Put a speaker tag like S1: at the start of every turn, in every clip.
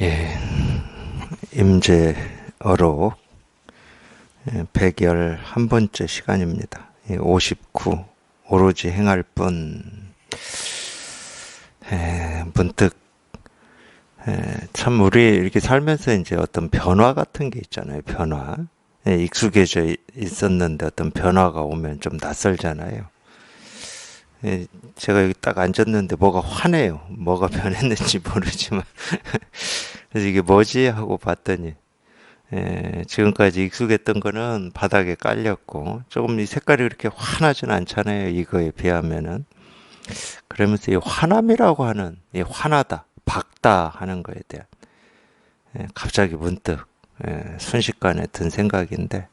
S1: 예, 임재어록 111번째 시간입니다. 59 오로지 행할 뿐. 문득 참 우리 이렇게 살면서 이제 어떤 변화 같은 게 있잖아요. 변화. 익숙해져 있었는데 어떤 변화가 오면 좀 낯설잖아요. 제가 여기 딱 앉았는데 뭐가 화내요. 뭐가 변했는지 모르지만 그래서 이게 뭐지 하고 봤더니 지금까지 익숙했던 거는 바닥에 깔렸고 조금 이 색깔이 그렇게 환하진 않잖아요. 이거에 비하면은. 그러면서 이 화남이라고 하는 이 화나다, 박다 하는 거에 대한 갑자기 문득 순식간에 든 생각인데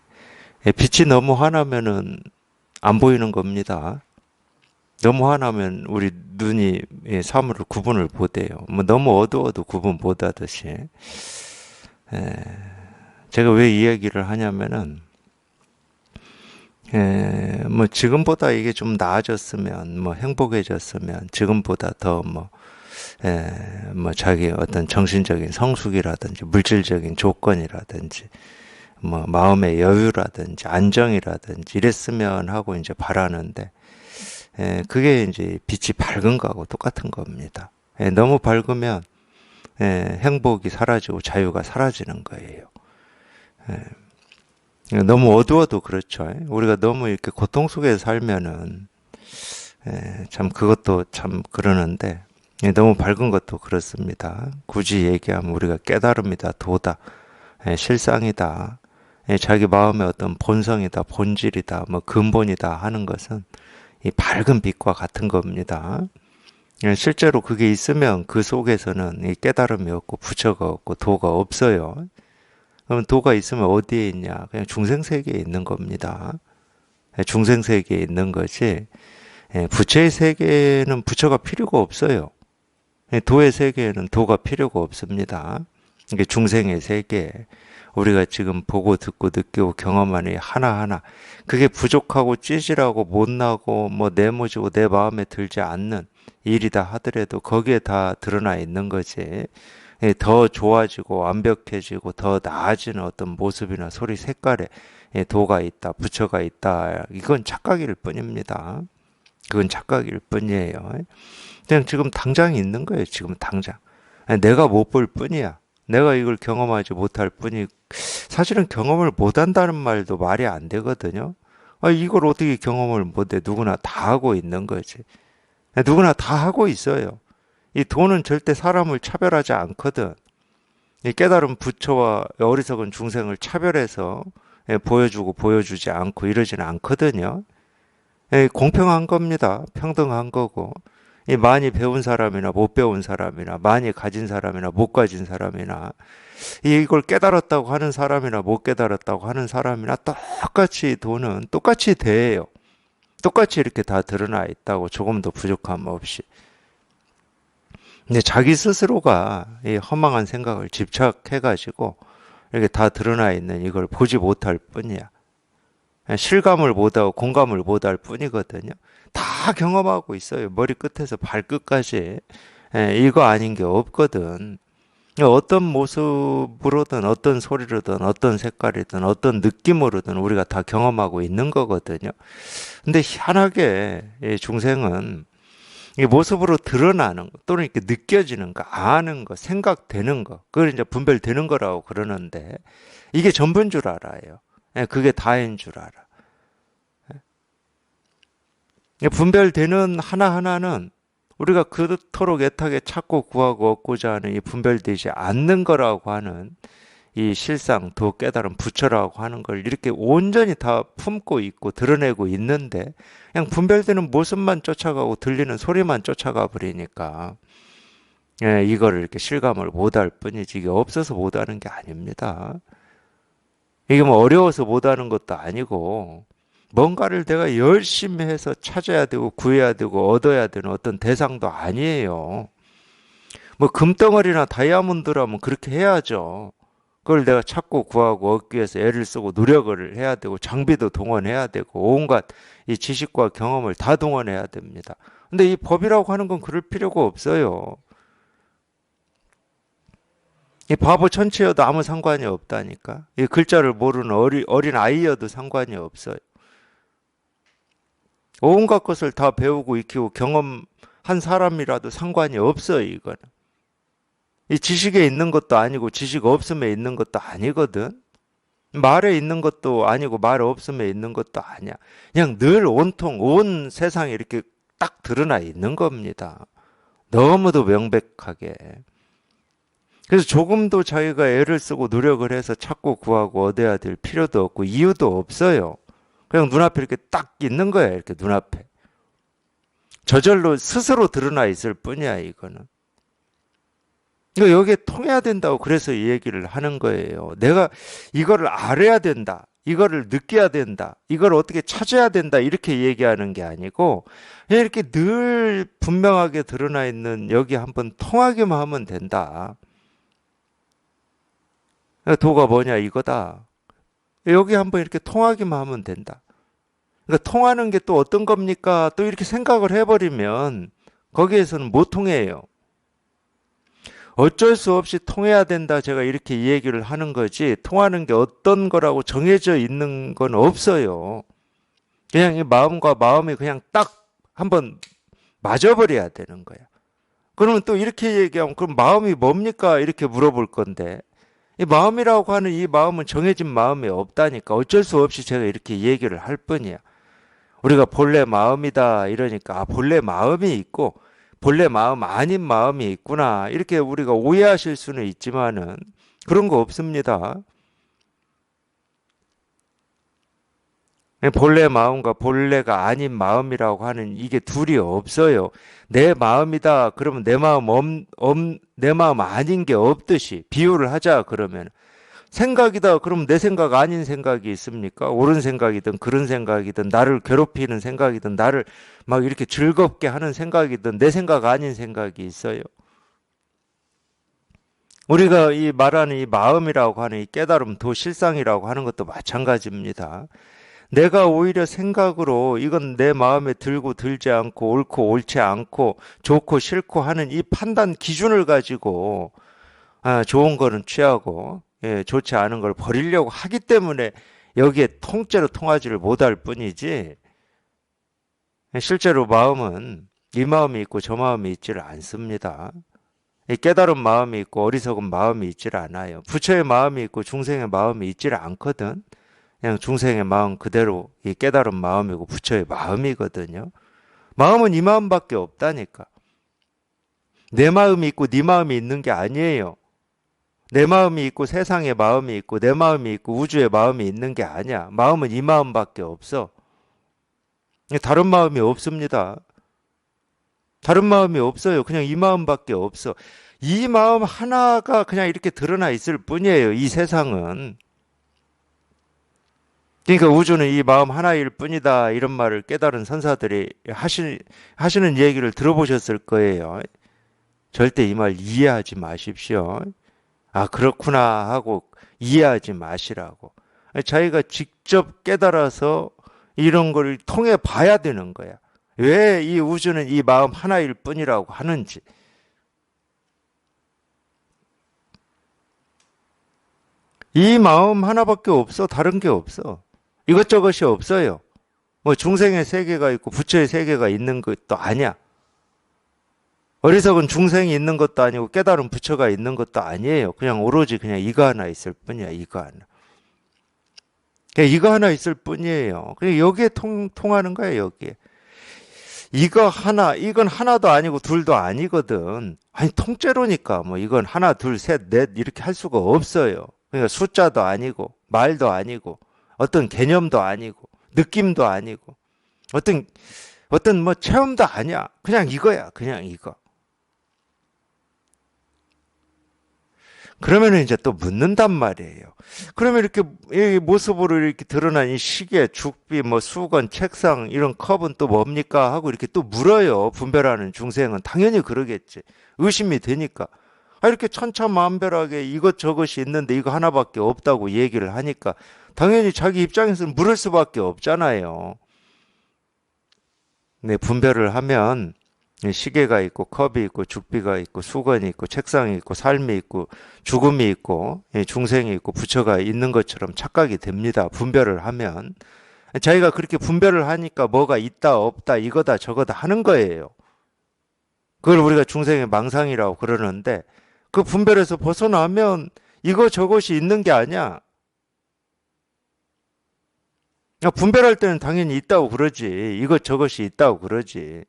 S1: 빛이 너무 환하면은 안 보이는 겁니다. 너무 화나면 우리 눈이 사물을 구분을 못해요. 뭐 너무 어두워도 구분 못하듯이. 제가 왜 이 얘기를 하냐면은 뭐 지금보다 이게 좀 나아졌으면 뭐 행복해졌으면 지금보다 더 뭐 자기 어떤 정신적인 성숙이라든지 물질적인 조건이라든지 뭐 마음의 여유라든지 안정이라든지 이랬으면 하고 이제 바라는데 그게 이제 빛이 밝은 거하고 똑같은 겁니다. 너무 밝으면 행복이 사라지고 자유가 사라지는 거예요. 너무 어두워도 그렇죠. 우리가 너무 이렇게 고통 속에 살면은 참 그것도 참 그러는데 너무 밝은 것도 그렇습니다. 굳이 얘기하면 우리가 깨달음이다, 도다, 실상이다, 자기 마음의 어떤 본성이다, 본질이다, 뭐 근본이다 하는 것은 이 밝은 빛과 같은 겁니다. 실제로 그게 있으면 그 속에서는 이 깨달음이 없고 부처가 없고 도가 없어요. 그럼 도가 있으면 어디에 있냐? 그냥 중생세계에 있는 겁니다. 중생세계에 있는 것이 부처의 세계에는 부처가 필요가 없어요. 도의 세계에는 도가 필요가 없습니다. 이게 중생의 세계, 우리가 지금 보고 듣고 느끼고 경험하는 하나하나 그게 부족하고 찌질하고 못나고 뭐 내모지고 내 마음에 들지 않는 일이다 하더라도 거기에 다 드러나 있는 거지. 더 좋아지고 완벽해지고 더 나아지는 어떤 모습이나 소리 색깔에 도가 있다, 부처가 있다. 이건 착각일 뿐입니다. 그건 착각일 뿐이에요. 그냥 지금 당장 있는 거예요. 지금 당장. 내가 못 볼 뿐이야. 내가 이걸 경험하지 못할 뿐이 사실은 경험을 못 한다는 말도 말이 안 되거든요. 이걸 어떻게 경험을 못해? 누구나 다 하고 있는 거지. 누구나 다 하고 있어요. 이 도는 절대 사람을 차별하지 않거든. 이 깨달은 부처와 어리석은 중생을 차별해서 보여주고 보여주지 않고 이러지는 않거든요. 공평한 겁니다. 평등한 거고. 이 많이 배운 사람이나 못 배운 사람이나 많이 가진 사람이나 못 가진 사람이나 이걸 깨달았다고 하는 사람이나 못 깨달았다고 하는 사람이나 똑같이 도는 똑같이 대해요. 똑같이 이렇게 다 드러나 있다고 조금도 부족함 없이. 근데 자기 스스로가 이 허망한 생각을 집착해가지고 이렇게 다 드러나 있는 이걸 보지 못할 뿐이야. 실감을 못하고 공감을 못할 뿐이거든요. 다 경험하고 있어요. 머리 끝에서 발끝까지. 이거 아닌 게 없거든. 어떤 모습으로든 어떤 소리로든 어떤 색깔이든 어떤 느낌으로든 우리가 다 경험하고 있는 거거든요. 근데 희한하게 이 중생은 이 모습으로 드러나는 거 또는 이렇게 느껴지는 거, 아는 거, 생각되는 거, 그걸 이제 분별되는 거라고 그러는데 이게 전부인 줄 알아요. 그게 다인 줄 알아. 분별되는 하나하나는 우리가 그토록 애타게 찾고 구하고 얻고자 하는 이 분별되지 않는 거라고 하는 이 실상, 도 깨달은 부처라고 하는 걸 이렇게 온전히 다 품고 있고 드러내고 있는데 그냥 분별되는 모습만 쫓아가고 들리는 소리만 쫓아가 버리니까 이거를 이렇게 실감을 못할 뿐이지 이게 없어서 못하는 게 아닙니다. 이게 뭐 어려워서 못하는 것도 아니고 뭔가를 내가 열심히 해서 찾아야 되고 구해야 되고 얻어야 되는 어떤 대상도 아니에요. 뭐 금덩어리나 다이아몬드라면 그렇게 해야죠. 그걸 내가 찾고 구하고 얻기 위해서 애를 쓰고 노력을 해야 되고 장비도 동원해야 되고 온갖 이 지식과 경험을 다 동원해야 됩니다. 근데 이 법이라고 하는 건 그럴 필요가 없어요. 이 바보 천치여도 아무 상관이 없다니까. 이 글자를 모르는 어린 아이여도 상관이 없어요. 온갖 것을 다 배우고 익히고 경험한 사람이라도 상관이 없어요, 이거는. 이 지식에 있는 것도 아니고 지식 없음에 있는 것도 아니거든. 말에 있는 것도 아니고 말 없음에 있는 것도 아니야. 그냥 늘 온통 온 세상에 이렇게 딱 드러나 있는 겁니다. 너무도 명백하게. 그래서 조금도 자기가 애를 쓰고 노력을 해서 찾고 구하고 얻어야 될 필요도 없고 이유도 없어요. 그냥 눈앞에 이렇게 딱 있는 거야, 이렇게 눈앞에. 저절로 스스로 드러나 있을 뿐이야, 이거는. 이거 여기에 통해야 된다고 그래서 이 얘기를 하는 거예요. 내가 이거를 알아야 된다. 이거를 느껴야 된다. 이걸 어떻게 찾아야 된다. 이렇게 얘기하는 게 아니고 그냥 이렇게 늘 분명하게 드러나 있는 여기 한번 통하기만 하면 된다. 도가 뭐냐 이거다. 여기 한번 이렇게 통하기만 하면 된다. 그러니까 통하는 게 또 어떤 겁니까? 또 이렇게 생각을 해버리면 거기에서는 못 통해요. 어쩔 수 없이 통해야 된다. 제가 이렇게 이 얘기를 하는 거지 통하는 게 어떤 거라고 정해져 있는 건 없어요. 그냥 이 마음과 마음이 그냥 딱 한번 맞아버려야 되는 거야. 그러면 또 이렇게 얘기하면 그럼 마음이 뭡니까? 이렇게 물어볼 건데 이 마음이라고 하는 이 마음은 정해진 마음이 없다니까. 어쩔 수 없이 제가 이렇게 얘기를 할 뿐이야. 우리가 본래 마음이다 이러니까 본래 마음이 있고 본래 마음 아닌 마음이 있구나. 이렇게 우리가 오해하실 수는 있지만은 그런 거 없습니다. 본래 마음과 본래가 아닌 마음이라고 하는 이게 둘이 없어요. 내 마음이다. 그러면 내 마음 아닌 게 없듯이 비유를 하자 그러면 생각이다. 그럼 내 생각 아닌 생각이 있습니까? 옳은 생각이든 그런 생각이든 나를 괴롭히는 생각이든 나를 막 이렇게 즐겁게 하는 생각이든 내 생각 아닌 생각이 있어요. 우리가 이 말하는 이 마음이라고 하는 이 깨달음, 도실상이라고 하는 것도 마찬가지입니다. 내가 오히려 생각으로 이건 내 마음에 들고 들지 않고 옳고 옳지 않고 좋고 싫고 하는 이 판단 기준을 가지고 좋은 거는 취하고 좋지 않은 걸 버리려고 하기 때문에 여기에 통째로 통하지를 못할 뿐이지 실제로 마음은 이 마음이 있고 저 마음이 있지를 않습니다. 깨달은 마음이 있고 어리석은 마음이 있지를 않아요. 부처의 마음이 있고 중생의 마음이 있지를 않거든. 그냥 중생의 마음 그대로 이 깨달은 마음이고 부처의 마음이거든요. 마음은 이 마음밖에 없다니까. 내 마음이 있고 네 마음이 있는 게 아니에요. 내 마음이 있고 세상의 마음이 있고 내 마음이 있고 우주의 마음이 있는 게 아니야. 마음은 이 마음밖에 없어. 다른 마음이 없습니다. 다른 마음이 없어요. 그냥 이 마음밖에 없어. 이 마음 하나가 그냥 이렇게 드러나 있을 뿐이에요. 이 세상은. 그러니까 우주는 이 마음 하나일 뿐이다. 이런 말을 깨달은 선사들이 하시는 얘기를 들어보셨을 거예요. 절대 이 말 이해하지 마십시오. 아, 그렇구나 하고 이해하지 마시라고. 자기가 직접 깨달아서 이런 걸 통해 봐야 되는 거야. 왜 이 우주는 이 마음 하나일 뿐이라고 하는지. 이 마음 하나밖에 없어. 다른 게 없어. 이것저것이 없어요. 뭐 중생의 세계가 있고 부처의 세계가 있는 것도 아니야. 어리석은 중생이 있는 것도 아니고 깨달은 부처가 있는 것도 아니에요. 그냥 오로지 그냥 이거 하나 있을 뿐이야. 이거 하나. 그냥 이거 하나 있을 뿐이에요. 그냥 여기에 통하는 거야. 여기에. 이거 하나, 이건 하나도 아니고 둘도 아니거든. 아니 통째로니까 뭐 이건 하나, 둘, 셋, 넷 이렇게 할 수가 없어요. 그러니까 숫자도 아니고 말도 아니고 어떤 개념도 아니고 느낌도 아니고 어떤 뭐 체험도 아니야. 그냥 이거야. 그냥 이거. 그러면 이제 또 묻는단 말이에요. 그러면 이렇게 이 모습으로 이렇게 드러난 이 시계, 죽비, 뭐 수건, 책상 이런 컵은 또 뭡니까? 하고 이렇게 또 물어요. 분별하는 중생은 당연히 그러겠지. 의심이 되니까. 이렇게 천차만별하게 이것저것이 있는데 이거 하나밖에 없다고 얘기를 하니까 당연히 자기 입장에서는 물을 수밖에 없잖아요. 네, 분별을 하면 시계가 있고 컵이 있고 죽비가 있고 수건이 있고 책상이 있고 삶이 있고 죽음이 있고 중생이 있고 부처가 있는 것처럼 착각이 됩니다. 분별을 하면. 자기가 그렇게 분별을 하니까 뭐가 있다 없다 이거다 저거다 하는 거예요. 그걸 우리가 중생의 망상이라고 그러는데 그 분별에서 벗어나면 이거 저것이 있는 게 아니야. 분별할 때는 당연히 있다고 그러지. 이것 저것이 있다고 그러지.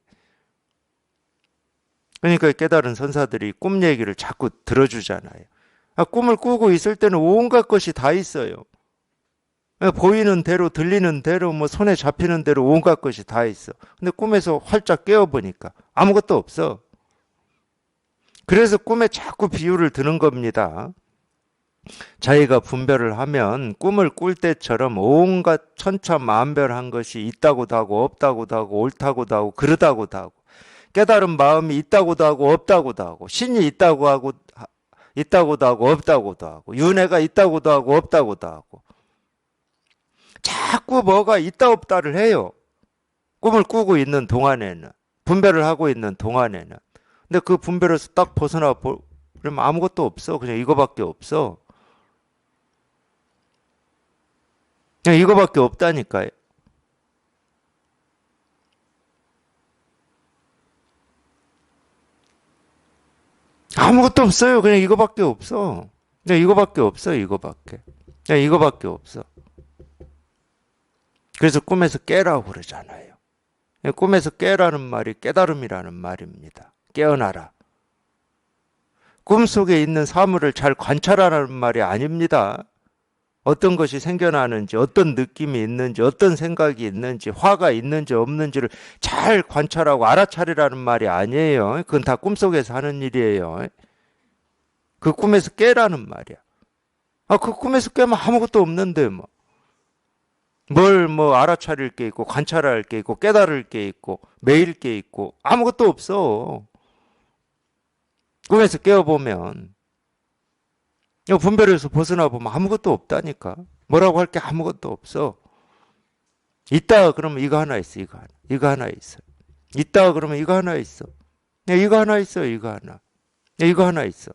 S1: 그러니까 깨달은 선사들이 꿈 얘기를 자꾸 들어주잖아요. 꿈을 꾸고 있을 때는 온갖 것이 다 있어요. 보이는 대로 들리는 대로 뭐 손에 잡히는 대로 온갖 것이 다 있어. 근데 꿈에서 활짝 깨어보니까 아무것도 없어. 그래서 꿈에 자꾸 비유를 드는 겁니다. 자기가 분별을 하면 꿈을 꿀 때처럼 온갖 천차만별한 것이 있다고도 하고 없다고도 하고 옳다고도 하고 그러다고도 하고 깨달은 마음이 있다고도 하고 없다고도 하고 신이 있다고도 하고 없다고도 하고 윤회가 있다고도 하고 없다고도 하고 자꾸 뭐가 있다 없다를 해요. 꿈을 꾸고 있는 동안에는 분별을 하고 있는 동안에는 근데 그 분별에서 딱 벗어나 그러면 아무것도 없어. 그냥 이거밖에 없어. 그냥 이거밖에 없다니까요. 아무것도 없어요. 그냥 이거밖에 없어. 그냥 이거밖에 없어. 이거밖에. 그냥 이거밖에 없어. 그래서 꿈에서 깨라고 그러잖아요. 꿈에서 깨라는 말이 깨달음이라는 말입니다. 깨어나라. 꿈속에 있는 사물을 잘 관찰하라는 말이 아닙니다. 어떤 것이 생겨나는지, 어떤 느낌이 있는지, 어떤 생각이 있는지, 화가 있는지 없는지를 잘 관찰하고 알아차리라는 말이 아니에요. 그건 다 꿈속에서 하는 일이에요. 그 꿈에서 깨라는 말이야. 그 꿈에서 깨면 아무것도 없는데 뭐. 뭘 뭐 알아차릴 게 있고 관찰할 게 있고 깨달을 게 있고 매일 게 있고 아무것도 없어. 꿈에서 깨어보면 분별에서 벗어나 보면 아무것도 없다니까. 뭐라고 할 게 아무것도 없어. 있다 그러면 이거 하나 있어. 이거 하나 있어. 있다 그러면 이거 하나 있어. 이거 하나 있어. 이거 하나. 이거 하나 있어.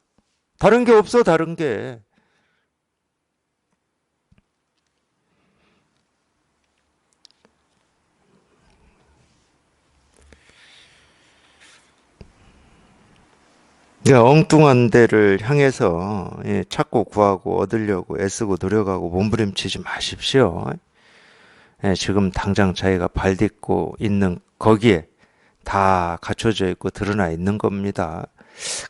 S1: 다른 게 없어. 다른 게. 엉뚱한 데를 향해서 찾고 구하고 얻으려고 애쓰고 노력하고 몸부림치지 마십시오. 지금 당장 자기가 발 딛고 있는 거기에 다 갖춰져 있고 드러나 있는 겁니다.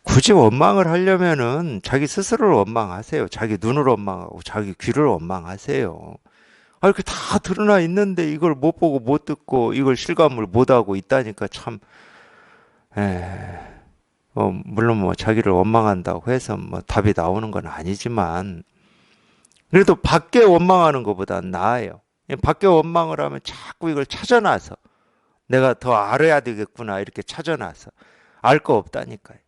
S1: 굳이 원망을 하려면은 자기 스스로를 원망하세요. 자기 눈을 원망하고 자기 귀를 원망하세요. 이렇게 다 드러나 있는데 이걸 못 보고 못 듣고 이걸 실감을 못 하고 있다니까 참. 물론 뭐 자기를 원망한다고 해서 뭐 답이 나오는 건 아니지만 그래도 밖에 원망하는 것보다 나아요. 밖에 원망을 하면 자꾸 이걸 찾아놔서 내가 더 알아야 되겠구나 이렇게 찾아놔서 알 거 없다니까요.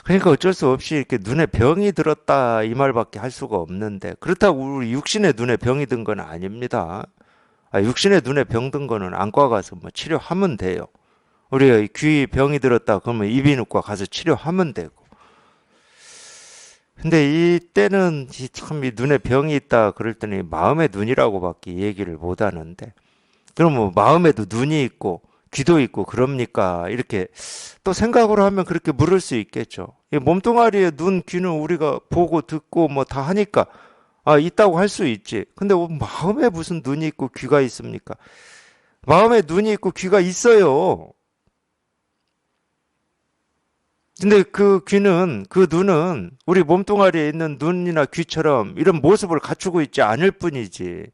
S1: 그러니까 어쩔 수 없이 이렇게 눈에 병이 들었다 이 말밖에 할 수가 없는데 그렇다고 우리 육신의 눈에 병이 든 건 아닙니다. 육신의 눈에 병 든 거는 안과 가서 뭐 치료하면 돼요. 우리가 귀 병이 들었다 그러면 이비인후과 가서 치료하면 되고. 근데 이때는 참 이 눈에 병이 있다 그럴 때는 마음의 눈이라고밖에 얘기를 못 하는데 그럼 뭐 마음에도 눈이 있고 귀도 있고 그럽니까? 이렇게 또 생각으로 하면 그렇게 물을 수 있겠죠. 이 몸뚱아리에 눈, 귀는 우리가 보고 듣고 뭐 다 하니까 있다고 할 수 있지. 근데 마음에 무슨 눈이 있고 귀가 있습니까? 마음에 눈이 있고 귀가 있어요. 근데 그 귀는, 그 눈은 우리 몸뚱아리에 있는 눈이나 귀처럼 이런 모습을 갖추고 있지 않을 뿐이지.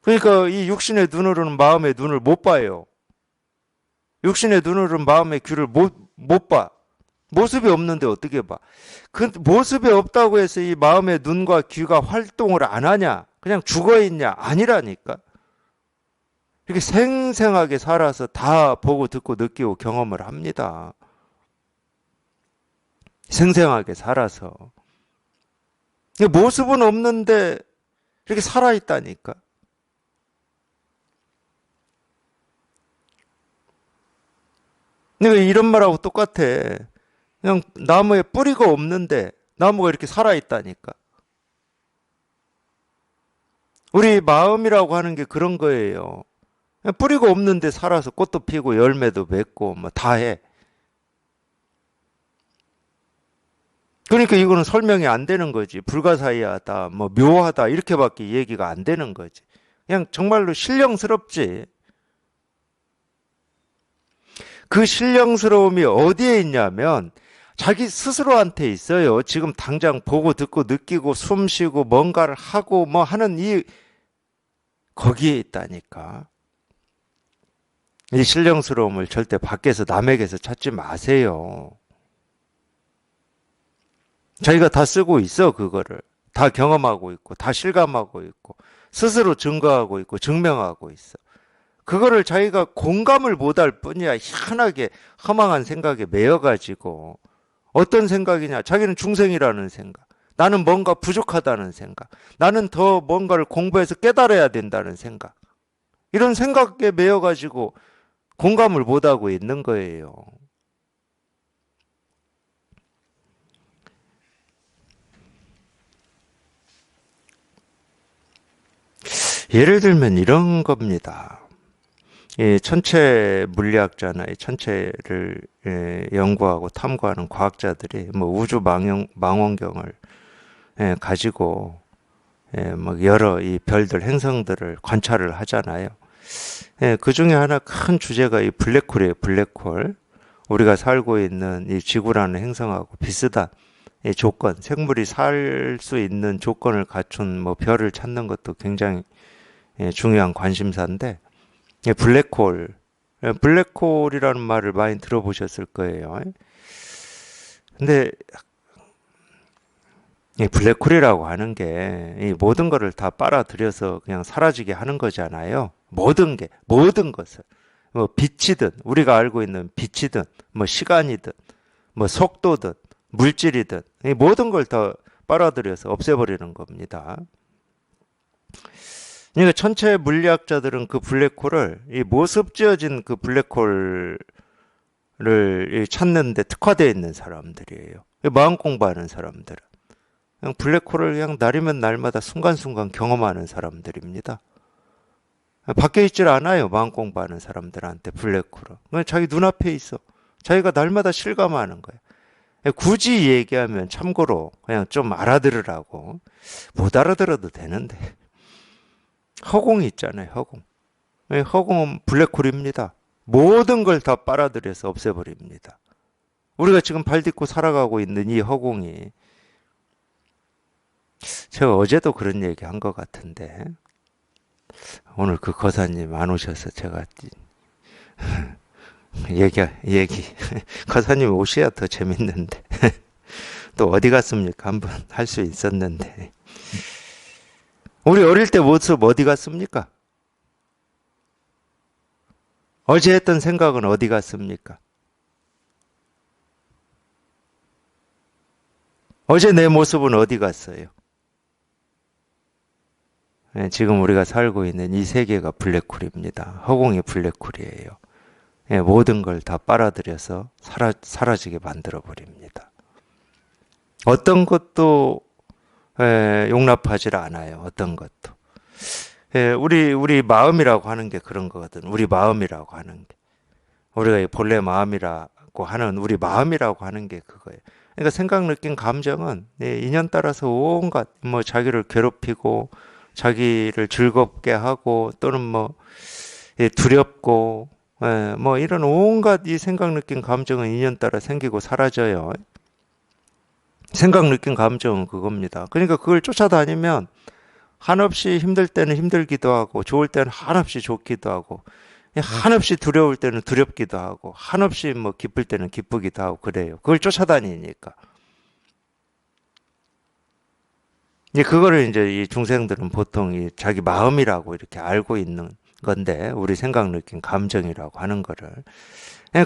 S1: 그러니까 이 육신의 눈으로는 마음의 눈을 못 봐요. 육신의 눈으로는 마음의 귀를 못 봐. 모습이 없는데 어떻게 봐? 그 모습이 없다고 해서 이 마음의 눈과 귀가 활동을 안 하냐? 그냥 죽어 있냐? 아니라니까. 이렇게 생생하게 살아서 다 보고 듣고 느끼고 경험을 합니다. 생생하게 살아서. 모습은 없는데 이렇게 살아있다니까. 그러니까 이런 말하고 똑같아. 그냥 나무에 뿌리가 없는데 나무가 이렇게 살아있다니까. 우리 마음이라고 하는 게 그런 거예요. 그냥 뿌리가 없는데 살아서 꽃도 피고 열매도 맺고 뭐 다 해. 그러니까 이거는 설명이 안 되는 거지. 불가사의하다, 뭐 묘하다 이렇게밖에 얘기가 안 되는 거지. 그냥 정말로 신령스럽지. 그 신령스러움이 어디에 있냐면 자기 스스로한테 있어요. 지금 당장 보고 듣고 느끼고 숨 쉬고 뭔가를 하고 뭐 하는 이 거기에 있다니까. 이 신령스러움을 절대 밖에서 남에게서 찾지 마세요. 자기가 다 쓰고 있어, 그거를. 다 경험하고 있고, 다 실감하고 있고, 스스로 증거하고 있고, 증명하고 있어. 그거를 자기가 공감을 못할 뿐이야. 희한하게 허망한 생각에 매여가지고. 어떤 생각이냐? 자기는 중생이라는 생각. 나는 뭔가 부족하다는 생각. 나는 더 뭔가를 공부해서 깨달아야 된다는 생각. 이런 생각에 매여가지고 공감을 못하고 있는 거예요. 예를 들면 이런 겁니다. 이 천체 물리학자나 이 천체를 연구하고 탐구하는 과학자들이 뭐 우주 망원경을 가지고 막 여러 이 별들 행성들을 관찰을 하잖아요. 그 중에 하나 큰 주제가 이 블랙홀이에요. 블랙홀. 우리가 살고 있는 이 지구라는 행성하고 비슷한 이 조건, 생물이 살 수 있는 조건을 갖춘 뭐 별을 찾는 것도 굉장히 중요한 관심사인데, 블랙홀, 블랙홀이라는 말을 많이 들어보셨을 거예요. 근데 이 블랙홀이라고 하는 게 이 모든 것을 다 빨아들여서 그냥 사라지게 하는 거잖아요. 모든 것을. 뭐 빛이든, 우리가 알고 있는 빛이든, 뭐 시간이든, 뭐 속도든, 물질이든, 이 모든 걸 다 빨아들여서 없애버리는 겁니다. 그러니까 천체 물리학자들은 그 블랙홀을, 이 모습 지어진 그 블랙홀을 찾는데 특화되어 있는 사람들이에요. 마음 공부하는 사람들은. 그냥 블랙홀을 그냥 날이면 날마다 순간순간 경험하는 사람들입니다. 밖에 있질 않아요. 마음 공부하는 사람들한테 블랙홀은. 그냥 자기 눈앞에 있어. 자기가 날마다 실감하는 거예요. 굳이 얘기하면 참고로 그냥 좀 알아들으라고. 못 알아들어도 되는데. 허공이 있잖아요. 허공. 허공은 블랙홀입니다. 모든 걸 다 빨아들여서 없애버립니다. 우리가 지금 발 딛고 살아가고 있는 이 허공이, 제가 어제도 그런 얘기 한 것 같은데, 오늘 그 거사님 안 오셔서 제가 거사님 오셔야 더 재밌는데. 또 어디 갔습니까? 한번 할 수 있었는데. 우리 어릴 때 모습 어디 갔습니까? 어제 했던 생각은 어디 갔습니까? 어제 내 모습은 어디 갔어요? 지금 우리가 살고 있는 이 세계가 블랙홀입니다. 허공이 블랙홀이에요. 모든 걸 다 빨아들여서 사라지게 만들어 버립니다. 어떤 것도 용납하지 않아요. 어떤 것도. 우리 마음이라고 하는 게 그런 거거든. 우리 마음이라고 하는 게. 우리가 본래 마음이라고 하는 우리 마음이라고 하는 게 그거예요. 그러니까 생각, 느낀, 감정은 인연 따라서 온갖 뭐 자기를 괴롭히고 자기를 즐겁게 하고 또는 뭐 두렵고 뭐 이런 온갖 이 생각, 느낀, 감정은 인연 따라 생기고 사라져요. 생각, 느낀, 감정은 그겁니다. 그러니까 그걸 쫓아다니면 한없이 힘들 때는 힘들기도 하고 좋을 때는 한없이 좋기도 하고 한없이 두려울 때는 두렵기도 하고 한없이 뭐 기쁠 때는 기쁘기도 하고 그래요. 그걸 쫓아다니니까. 그거를 이제 이 중생들은 보통 이 자기 마음이라고 이렇게 알고 있는 건데, 우리 생각, 느낀, 감정이라고 하는 거를.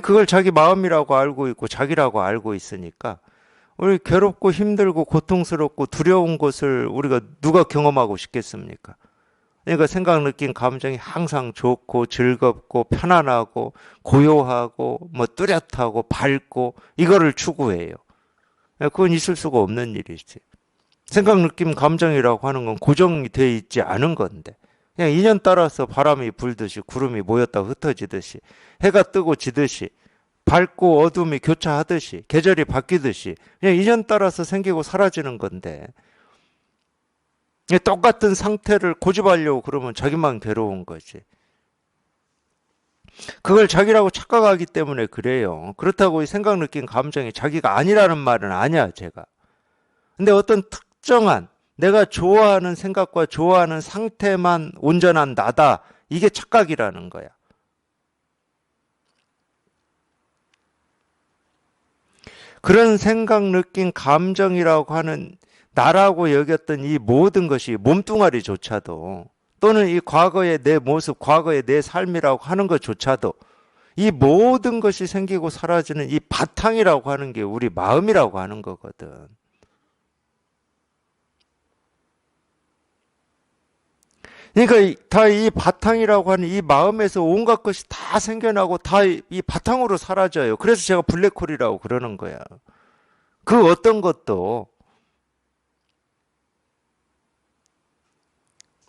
S1: 그걸 자기 마음이라고 알고 있고 자기라고 알고 있으니까 우리 괴롭고 힘들고 고통스럽고 두려운 것을 우리가 누가 경험하고 싶겠습니까? 그러니까 생각, 느낀 감정이 항상 좋고 즐겁고 편안하고 고요하고 뭐 뚜렷하고 밝고 이거를 추구해요. 그건 있을 수가 없는 일이지. 생각, 느낌, 감정이라고 하는 건 고정이 돼 있지 않은 건데 그냥 인연 따라서 바람이 불듯이 구름이 모였다 흩어지듯이 해가 뜨고 지듯이 밝고 어둠이 교차하듯이 계절이 바뀌듯이 그냥 인연 따라서 생기고 사라지는 건데 똑같은 상태를 고집하려고 그러면 자기만 괴로운 거지. 그걸 자기라고 착각하기 때문에 그래요. 그렇다고 이 생각, 느낀 감정이 자기가 아니라는 말은 아니야, 제가. 근데 어떤 특정한 내가 좋아하는 생각과 좋아하는 상태만 온전한 나다. 이게 착각이라는 거야. 그런 생각, 느낀 감정이라고 하는 나라고 여겼던 이 모든 것이 몸뚱아리조차도 또는 이 과거의 내 모습, 과거의 내 삶이라고 하는 것조차도 이 모든 것이 생기고 사라지는 이 바탕이라고 하는 게 우리 마음이라고 하는 거거든. 그러니까 다 이 바탕이라고 하는 이 마음에서 온갖 것이 다 생겨나고 다 이 바탕으로 사라져요. 그래서 제가 블랙홀이라고 그러는 거야. 그 어떤 것도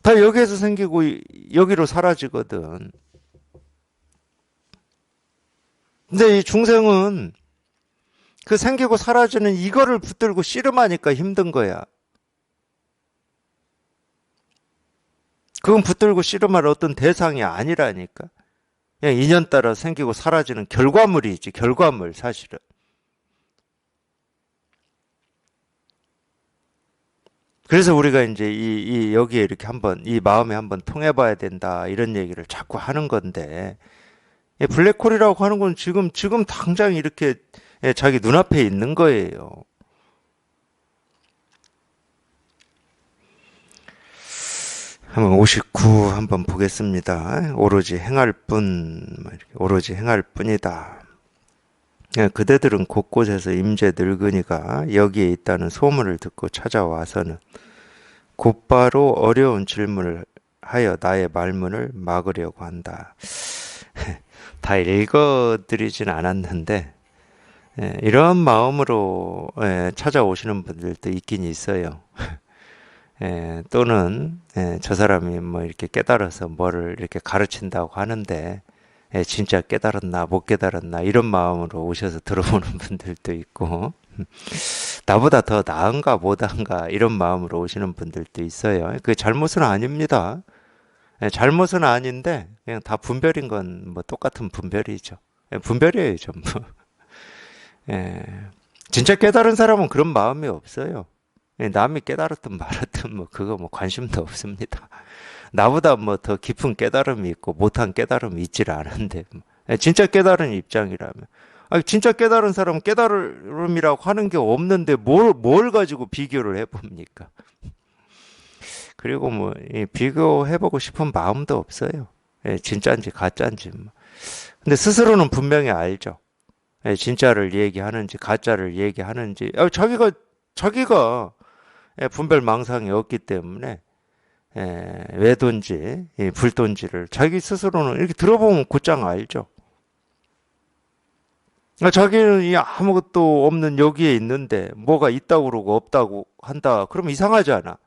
S1: 다 여기에서 생기고 여기로 사라지거든. 근데 이 중생은 그 생기고 사라지는 이거를 붙들고 씨름하니까 힘든 거야. 그건 붙들고 씨름할 어떤 대상이 아니라니까. 그냥 인연 따라 생기고 사라지는 결과물이지, 결과물, 사실은. 그래서 우리가 이제 여기에 이렇게 한번, 이 마음에 한번 통해봐야 된다, 이런 얘기를 자꾸 하는 건데, 블랙홀이라고 하는 건 지금 당장 이렇게 자기 눈앞에 있는 거예요. 한번 59 한번 보겠습니다. 오로지 행할 뿐, 오로지 행할 뿐이다. 그대들은 곳곳에서 임재 늙은이가 여기에 있다는 소문을 듣고 찾아와서는 곧바로 어려운 질문을 하여 나의 말문을 막으려고 한다. 다 읽어드리진 않았는데 이런 마음으로 찾아오시는 분들도 있긴 있어요. 또는 저 사람이 뭐 이렇게 깨달아서 뭐를 이렇게 가르친다고 하는데 진짜 깨달았나 못 깨달았나 이런 마음으로 오셔서 들어보는 분들도 있고 나보다 더 나은가 못한가 이런 마음으로 오시는 분들도 있어요. 그 잘못은 아닙니다. 잘못은 아닌데 그냥 다 분별인 건 뭐 똑같은 분별이죠. 분별이에요, 전부. 진짜 깨달은 사람은 그런 마음이 없어요. 남이 깨달았든 말았든 뭐 그거 뭐 관심도 없습니다. 나보다 뭐 더 깊은 깨달음이 있고 못한 깨달음이 있질 않은데 진짜 깨달은 입장이라면 진짜 깨달은 사람은 깨달음이라고 하는 게 없는데 뭘 가지고 비교를 해봅니까? 그리고 뭐 비교해보고 싶은 마음도 없어요. 진짜인지 가짜인지 뭐. 근데 스스로는 분명히 알죠. 진짜를 얘기하는지 가짜를 얘기하는지 자기가 분별 망상이 없기 때문에 외도인지 불도인지를 자기 스스로는 이렇게 들어보면 곧장 알죠. 자기는 이 아무것도 없는 여기에 있는데 뭐가 있다고 그러고 없다고 한다. 그러면 이상하잖아.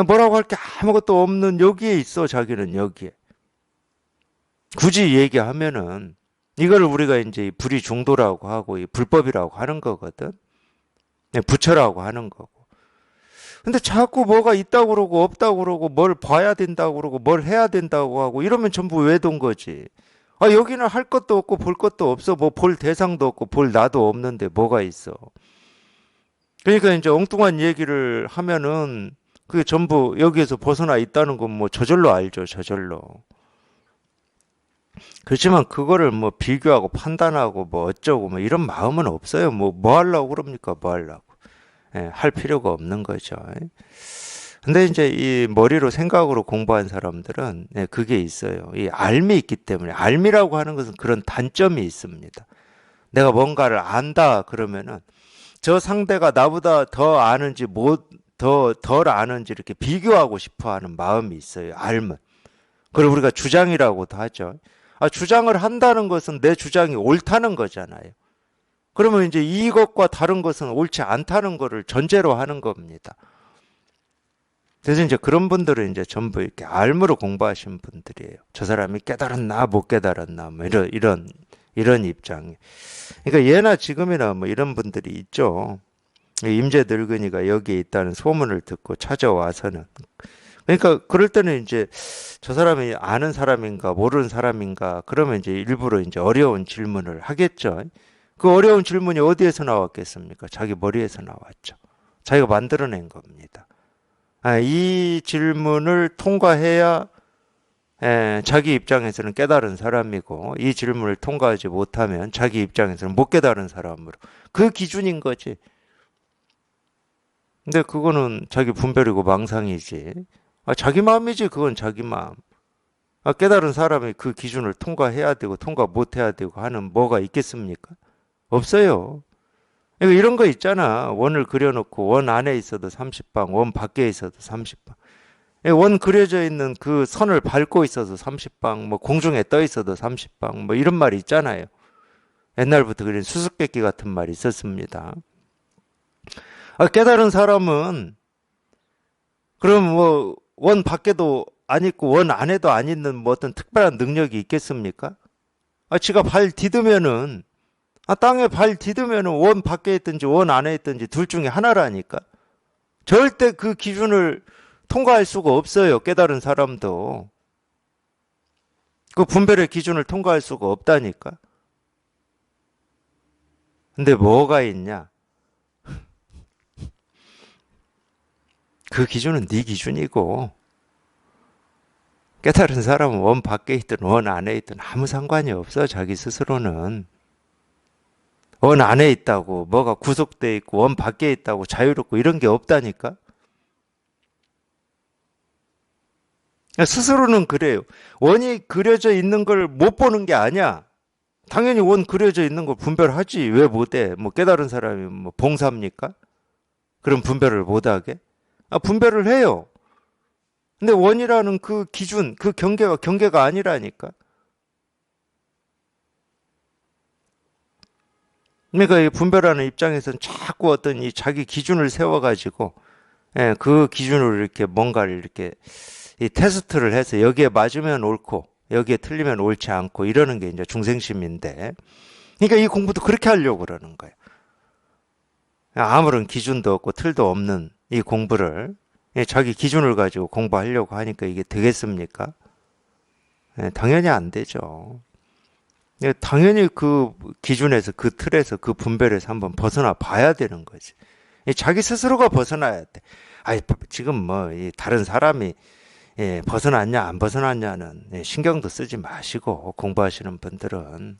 S1: 뭐라고 할 게 아무것도 없는 여기에 있어. 자기는 여기에. 굳이 얘기하면은 이걸 우리가 이제 불의 중도라고 하고 이 불법이라고 하는 거거든. 부처라고 하는 거고. 근데 자꾸 뭐가 있다고 그러고 없다고 그러고 뭘 봐야 된다고 그러고 뭘 해야 된다고 하고 이러면 전부 외도인 거지. 여기는 할 것도 없고 볼 것도 없어. 뭐 볼 대상도 없고 볼 나도 없는데 뭐가 있어. 그러니까 이제 엉뚱한 얘기를 하면은 그게 전부 여기에서 벗어나 있다는 건 뭐 저절로 알죠. 저절로. 그렇지만 그거를 뭐 비교하고 판단하고 뭐 어쩌고 뭐 이런 마음은 없어요. 뭐 하려고 그럽니까? 뭐 하려고. 할 필요가 없는 거죠. 근데 이제 이 머리로 생각으로 공부한 사람들은 그게 있어요. 이 알미 있기 때문에 알미라고 하는 것은 그런 단점이 있습니다. 내가 뭔가를 안다 그러면은 저 상대가 나보다 더 아는지 덜 아는지 이렇게 비교하고 싶어 하는 마음이 있어요. 알면. 그걸 우리가 주장이라고도 하죠. 주장을 한다는 것은 내 주장이 옳다는 거잖아요. 그러면 이제 이것과 다른 것은 옳지 않다는 것을 전제로 하는 겁니다. 그래서 이제 그런 분들은 이제 전부 이렇게 알무로 공부하신 분들이에요. 저 사람이 깨달았나 못 깨달았나 뭐 이런 입장이. 그러니까 예나 지금이나 뭐 이런 분들이 있죠. 임재 늙은이가 여기에 있다는 소문을 듣고 찾아와서는, 그러니까 그럴 때는 이제 저 사람이 아는 사람인가 모르는 사람인가, 그러면 이제 일부러 이제 어려운 질문을 하겠죠. 그 어려운 질문이 어디에서 나왔겠습니까? 자기 머리에서 나왔죠. 자기가 만들어낸 겁니다. 이 질문을 통과해야 자기 입장에서는 깨달은 사람이고, 이 질문을 통과하지 못하면 자기 입장에서는 못 깨달은 사람으로, 그 기준인 거지. 근데 그거는 자기 분별이고 망상이지. 자기 마음이지. 그건 자기 마음. 깨달은 사람이 그 기준을 통과해야 되고 통과 못해야 되고 하는 뭐가 있겠습니까? 없어요. 그러니까 이런 거 있잖아. 원을 그려놓고 원 안에 있어도 30방, 원 밖에 있어도 30방. 원 그려져 있는 그 선을 밟고 있어도 30방, 뭐 공중에 떠 있어도 30방, 뭐 이런 말이 있잖아요. 옛날부터 그런 수수께끼 같은 말이 있었습니다. 깨달은 사람은 그럼 뭐 원 밖에도 안 있고 원 안에도 안 있는 뭐 어떤 특별한 능력이 있겠습니까? 지가 발 디드면은, 땅에 발 디드면은 원 밖에 있든지 원 안에 있든지 둘 중에 하나라니까. 절대 그 기준을 통과할 수가 없어요. 깨달은 사람도. 그 분별의 기준을 통과할 수가 없다니까. 근데 뭐가 있냐? 그 기준은 네 기준이고, 깨달은 사람은 원 밖에 있든 원 안에 있든 아무 상관이 없어. 자기 스스로는. 원 안에 있다고 뭐가 구속돼 있고 원 밖에 있다고 자유롭고 이런 게 없다니까. 스스로는 그래요. 원이 그려져 있는 걸 못 보는 게 아니야. 당연히 원 그려져 있는 걸 분별하지. 왜 못해? 뭐 깨달은 사람이 뭐 봉사입니까? 그럼 분별을 못하게? 분별을 해요. 근데 원이라는 그 기준, 그 경계가 아니라니까. 그러니까 이 분별하는 입장에서는 자꾸 어떤 이 자기 기준을 세워가지고, 그 기준으로 이렇게 뭔가를 이렇게 이 테스트를 해서 여기에 맞으면 옳고, 여기에 틀리면 옳지 않고 이러는 게 이제 중생심인데, 그러니까 이 공부도 그렇게 하려고 그러는 거예요. 아무런 기준도 없고 틀도 없는 이 공부를 자기 기준을 가지고 공부하려고 하니까 이게 되겠습니까? 당연히 안 되죠. 당연히 그 기준에서, 그 틀에서, 그 분별에서 한번 벗어나 봐야 되는 거지. 자기 스스로가 벗어나야 돼. 지금 뭐 다른 사람이 벗어났냐 안 벗어났냐는 신경도 쓰지 마시고, 공부하시는 분들은.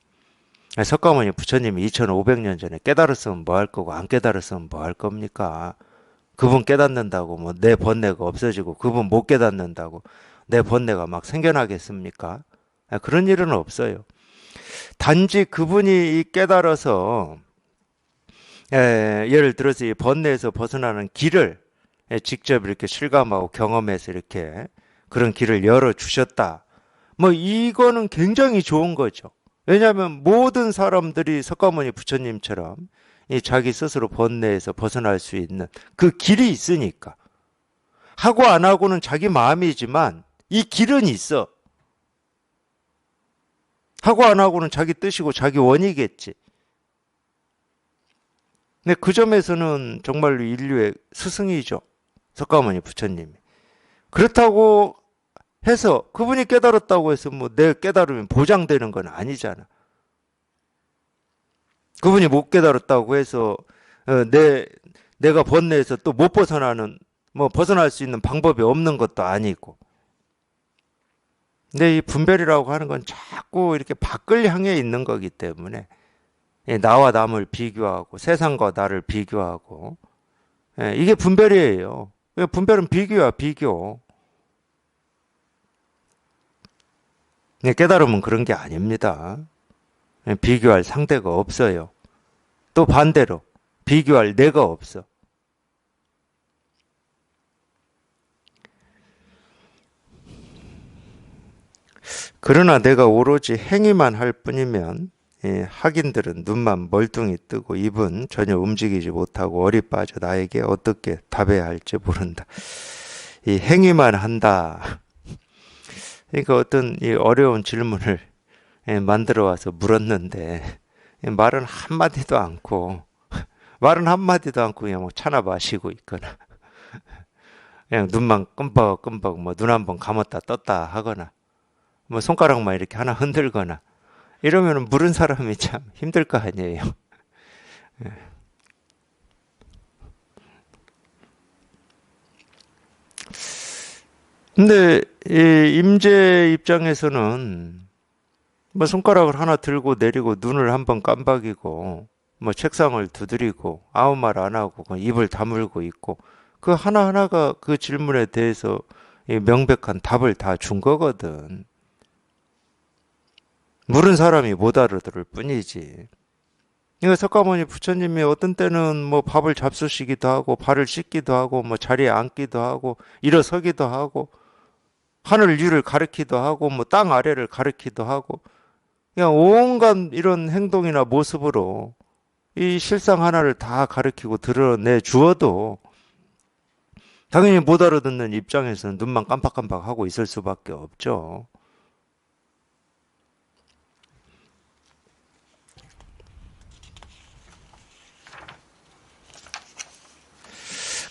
S1: 석가모니 부처님이 2500년 전에 깨달았으면 뭐 할 거고 안 깨달았으면 뭐 할 겁니까? 그분 깨닫는다고 뭐 내 번뇌가 없어지고, 그분 못 깨닫는다고 내 번뇌가 막 생겨나겠습니까? 그런 일은 없어요. 단지 그분이 깨달아서 예를 들어서 이 번뇌에서 벗어나는 길을 직접 이렇게 실감하고 경험해서 이렇게 그런 길을 열어주셨다. 뭐 이거는 굉장히 좋은 거죠. 왜냐하면 모든 사람들이 석가모니 부처님처럼 이 자기 스스로 번뇌에서 벗어날 수 있는 그 길이 있으니까. 하고 안 하고는 자기 마음이지만 이 길은 있어. 하고 안 하고는 자기 뜻이고 자기 원이겠지. 근데 그 점에서는 정말로 인류의 스승이죠. 석가모니 부처님이. 그렇다고 해서 그분이 깨달았다고 해서 뭐 내 깨달으면 보장되는 건 아니잖아. 그분이 못 깨달았다고 해서 내가 번뇌에서 또 못 벗어나는, 뭐 벗어날 수 있는 방법이 없는 것도 아니고. 근데 이 분별이라고 하는 건 자꾸 이렇게 밖을 향해 있는 거기 때문에 나와 남을 비교하고 세상과 나를 비교하고, 이게 분별이에요. 분별은 비교야, 비교. 깨달으면 그런 게 아닙니다. 비교할 상대가 없어요. 또 반대로 비교할 내가 없어. 그러나 내가 오로지 행위만 할 뿐이면 학인들은 눈만 멀뚱히 뜨고 입은 전혀 움직이지 못하고 얼이 빠져 나에게 어떻게 답해야 할지 모른다. 이 행위만 한다. 그러니까 어떤 이 어려운 질문을 만들어 와서 물었는데 말은 한마디도 않고 말은 한마디도 않고 그냥 뭐 차나 마시고 있거나 그냥 눈만 끔벅끔벅 뭐 눈 한 번 감았다 떴다 하거나 뭐 손가락만 이렇게 하나 흔들거나 이러면 물은 사람이 참 힘들 거 아니에요. 근데 이 임재 입장에서는 뭐 손가락을 하나 들고 내리고 눈을 한번 깜박이고 뭐 책상을 두드리고 아무 말 안 하고 그냥 입을 다물고 있고 그 하나하나가 그 질문에 대해서 이 명백한 답을 다 준 거거든. 물은 사람이 못 알아들을 뿐이지. 이거 석가모니 부처님이 어떤 때는 뭐 밥을 잡수시기도 하고 발을 씻기도 하고 뭐 자리에 앉기도 하고 일어서기도 하고 하늘 위를 가리키도 하고 뭐 땅 아래를 가리키도 하고 그냥 온갖 이런 행동이나 모습으로 이 실상 하나를 다 가리키고 드러내 주어도 당연히 못 알아듣는 입장에서는 눈만 깜빡깜빡 하고 있을 수밖에 없죠.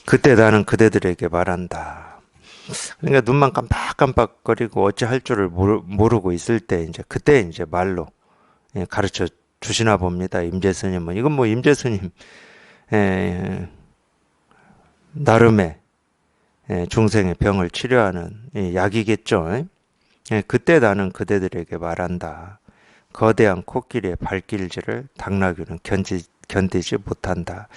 S1: 그때 나는 그대들에게 말한다. 그러니까 눈만 깜빡깜빡거리고 어찌할 줄을 모르고 있을 때 이제 그때 이제 말로 가르쳐 주시나 봅니다. 임재 스님은 이건 뭐 임재 스님 나름의 중생의 병을 치료하는 약이겠죠. 그때 나는 그대들에게 말한다. 거대한 코끼리의 발길질을 당나귀는 견디지 못한다.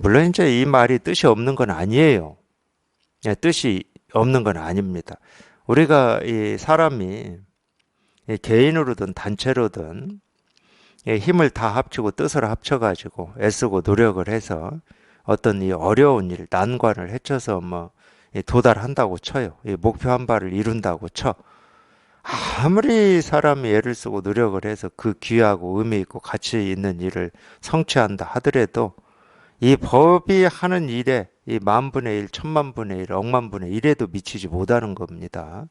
S1: 물론 이제 이 말이 뜻이 없는 건 아니에요. 뜻이 없는 건 아닙니다. 우리가 이 사람이 개인으로든 단체로든 힘을 다 합치고 뜻을 합쳐가지고 애쓰고 노력을 해서 어떤 이 어려운 일, 난관을 헤쳐서 뭐 도달한다고 쳐요. 목표 한 발을 이룬다고 쳐. 아무리 사람이 애를 쓰고 노력을 해서 그 귀하고 의미 있고 가치 있는 일을 성취한다 하더라도 이 법이 하는 일에 이 만분의 일, 천만분의 일, 억만분의 일에도 미치지 못하는 겁니다.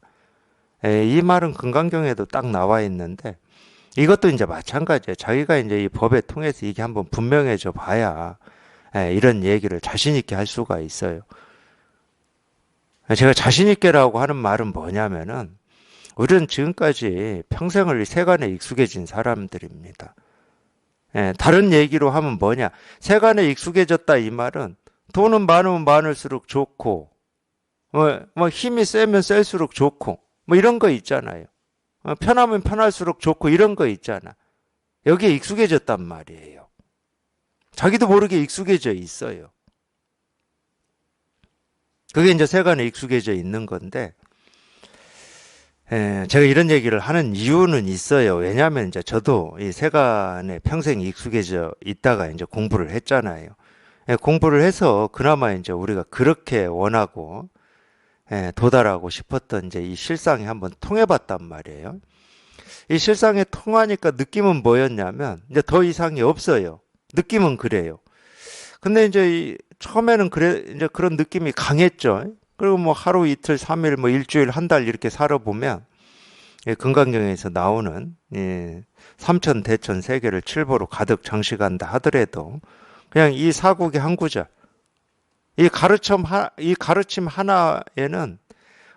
S1: 이 말은 금강경에도 딱 나와 있는데 이것도 이제 마찬가지예요. 자기가 이제 이 법에 통해서 이게 한번 분명해져 봐야 이런 얘기를 자신 있게 할 수가 있어요. 제가 자신 있게라고 하는 말은 뭐냐면은 우리는 지금까지 평생을 세간에 익숙해진 사람들입니다. 다른 얘기로 하면 뭐냐? 세간에 익숙해졌다 이 말은 돈은 많으면 많을수록 좋고 뭐 힘이 세면 셀수록 좋고 뭐 이런 거 있잖아요. 편하면 편할수록 좋고 이런 거 있잖아. 여기에 익숙해졌단 말이에요. 자기도 모르게 익숙해져 있어요. 그게 이제 세간에 익숙해져 있는 건데 제가 이런 얘기를 하는 이유는 있어요. 왜냐하면 이제 저도 이 세간에 평생 익숙해져 있다가 이제 공부를 했잖아요. 공부를 해서 그나마 이제 우리가 그렇게 원하고 도달하고 싶었던 이제 이 실상이 한번 통해봤단 말이에요. 이 실상에 통하니까 느낌은 뭐였냐면 이제 더 이상이 없어요. 느낌은 그래요. 근데 이제 처음에는 그래 이제 그런 느낌이 강했죠. 그리고 뭐 하루 이틀 3일 뭐 일주일 한 달 이렇게 살아보면 금강경에서 나오는 삼천 대천 세계를 칠보로 가득 장식한다 하더라도 그냥 이 사국의 한 구절 이 가르침 하나에는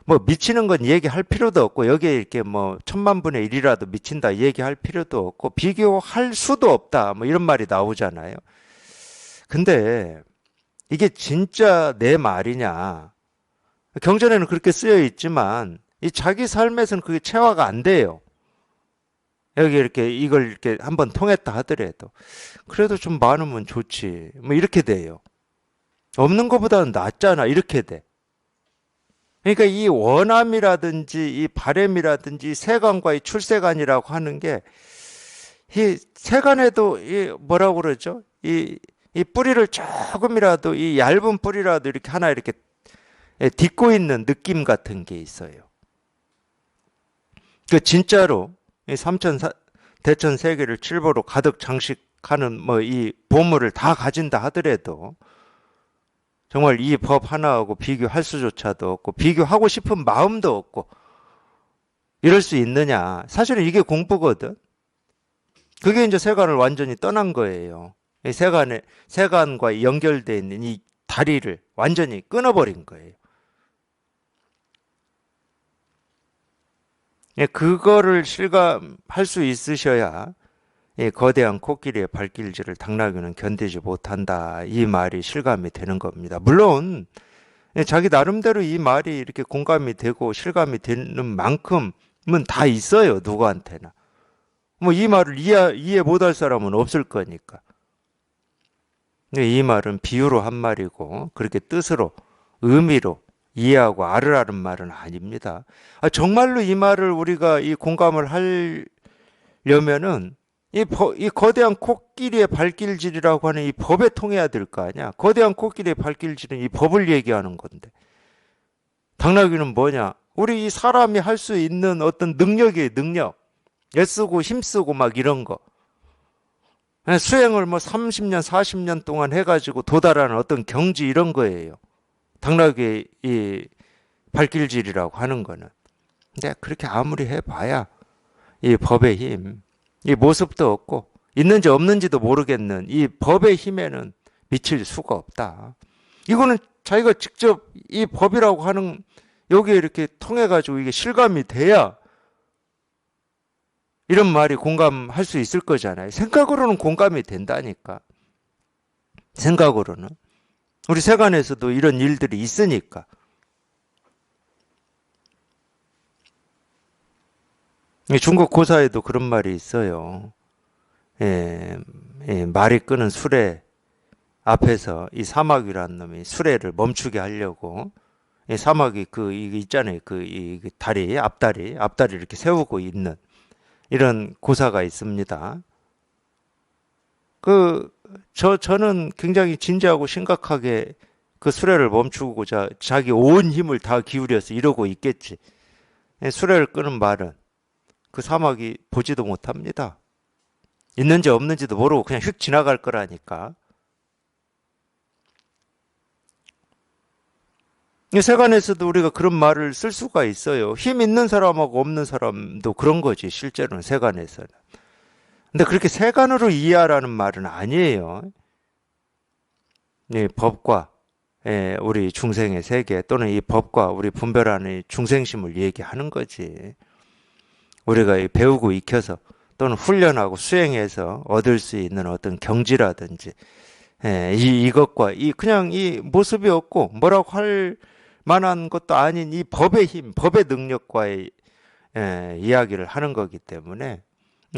S1: 뭐 미치는 건 얘기할 필요도 없고 여기에 이렇게 뭐 천만분의 일이라도 미친다 얘기할 필요도 없고 비교할 수도 없다 뭐 이런 말이 나오잖아요. 근데 이게 진짜 내 말이냐? 경전에는 그렇게 쓰여 있지만 이 자기 삶에서는 그게 체화가 안 돼요. 여기 이렇게 이걸 이렇게 한번 통했다 하더라도 그래도 좀 많으면 좋지. 뭐 이렇게 돼요. 없는 것보다는 낫잖아. 이렇게 돼. 그러니까 이 원함이라든지 이 바램이라든지 세간과의 출세간이라고 하는 게 이 세간에도 이 뭐라고 그러죠? 이 뿌리를 조금이라도 이 얇은 뿌리라도 이렇게 하나 이렇게 딛고 있는 느낌 같은 게 있어요. 그 진짜로 이 대천 세계를 칠보로 가득 장식하는 뭐 이 보물을 다 가진다 하더라도 정말 이 법 하나하고 비교할 수조차도 없고 비교하고 싶은 마음도 없고 이럴 수 있느냐. 사실은 이게 공부거든. 그게 이제 세간을 완전히 떠난 거예요. 이 세간과 연결되어 있는 이 다리를 완전히 끊어버린 거예요. 예, 그거를 실감할 수 있으셔야 이 거대한 코끼리의 발길질을 당나귀는 견디지 못한다. 이 말이 실감이 되는 겁니다. 물론 예, 자기 나름대로 이 말이 이렇게 공감이 되고 실감이 되는 만큼은 다 있어요. 누구한테나. 뭐 이 말을 이해 못할 사람은 없을 거니까. 근데 이 말은 비유로 한 말이고 그렇게 뜻으로 의미로 이해하고 알으라는 말은 아닙니다. 정말로 이 말을 우리가 이 공감을 하려면은 이 거대한 코끼리의 발길질이라고 하는 이 법에 통해야 될 거 아니야. 거대한 코끼리의 발길질은 이 법을 얘기하는 건데. 당나귀는 뭐냐? 우리 이 사람이 할 수 있는 어떤 능력이에요, 능력. 애쓰고 힘쓰고 막 이런 거. 수행을 뭐 30년, 40년 동안 해가지고 도달하는 어떤 경지 이런 거예요. 당나귀의 이 발길질이라고 하는 거는. 근데 그렇게 아무리 해봐야 이 법의 힘, 이 모습도 없고 있는지 없는지도 모르겠는 이 법의 힘에는 미칠 수가 없다. 이거는 자기가 직접 이 법이라고 하는 여기에 이렇게 통해가지고 이게 실감이 돼야 이런 말이 공감할 수 있을 거잖아요. 생각으로는 공감이 된다니까. 생각으로는. 우리 세간에서도 이런 일들이 있으니까. 중국 고사에도 그런 말이 있어요. 말이 끄는 수레 앞에서 이 사마귀라는 놈이 수레를 멈추게 하려고 사마귀 이게 있잖아요. 이 앞다리 이렇게 세우고 있는 이런 고사가 있습니다. 저는 굉장히 진지하고 심각하게 그 수레를 멈추고자 자기 온 힘을 다 기울여서 이러고 있겠지. 수레를 끄는 말은 그 사막이 보지도 못합니다. 있는지 없는지도 모르고 그냥 휙 지나갈 거라니까. 세간에서도 우리가 그런 말을 쓸 수가 있어요. 힘 있는 사람하고 없는 사람도 그런 거지, 실제로는 세간에서는. 근데 그렇게 세간으로 이해하라는 말은 아니에요. 이 법과 우리 중생의 세계 또는 이 법과 우리 분별하는 중생심을 얘기하는 거지. 우리가 배우고 익혀서 또는 훈련하고 수행해서 얻을 수 있는 어떤 경지라든지 이것과 그냥 이 모습이 없고 뭐라고 할 만한 것도 아닌 이 법의 힘, 법의 능력과의 이야기를 하는 거기 때문에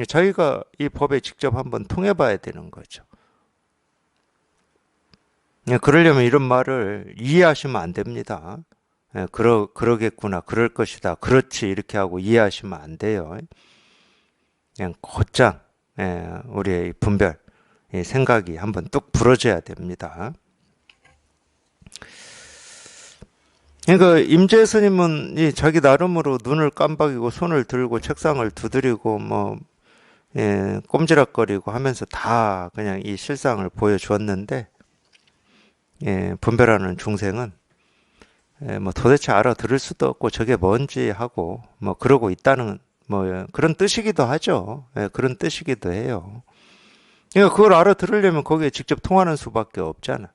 S1: 저희가 이 법에 직접 한번 통해봐야 되는 거죠. 그러려면 이런 말을 이해하시면 안 됩니다. 그러겠구나, 그럴 것이다, 그렇지 이렇게 하고 이해하시면 안 돼요. 그냥 곧장 우리의 분별, 생각이 한번 뚝 부러져야 됩니다. 그러니까 임재 스님은 자기 나름으로 눈을 깜박이고 손을 들고 책상을 두드리고 뭐 꼼지락거리고 하면서 다 그냥 이 실상을 보여주었는데 분별하는 중생은 뭐 도대체 알아들을 수도 없고 저게 뭔지 하고 뭐 그러고 있다는 뭐 그런 뜻이기도 하죠. 그런 뜻이기도 해요. 그러니까 그걸 알아들으려면 거기에 직접 통하는 수밖에 없잖아.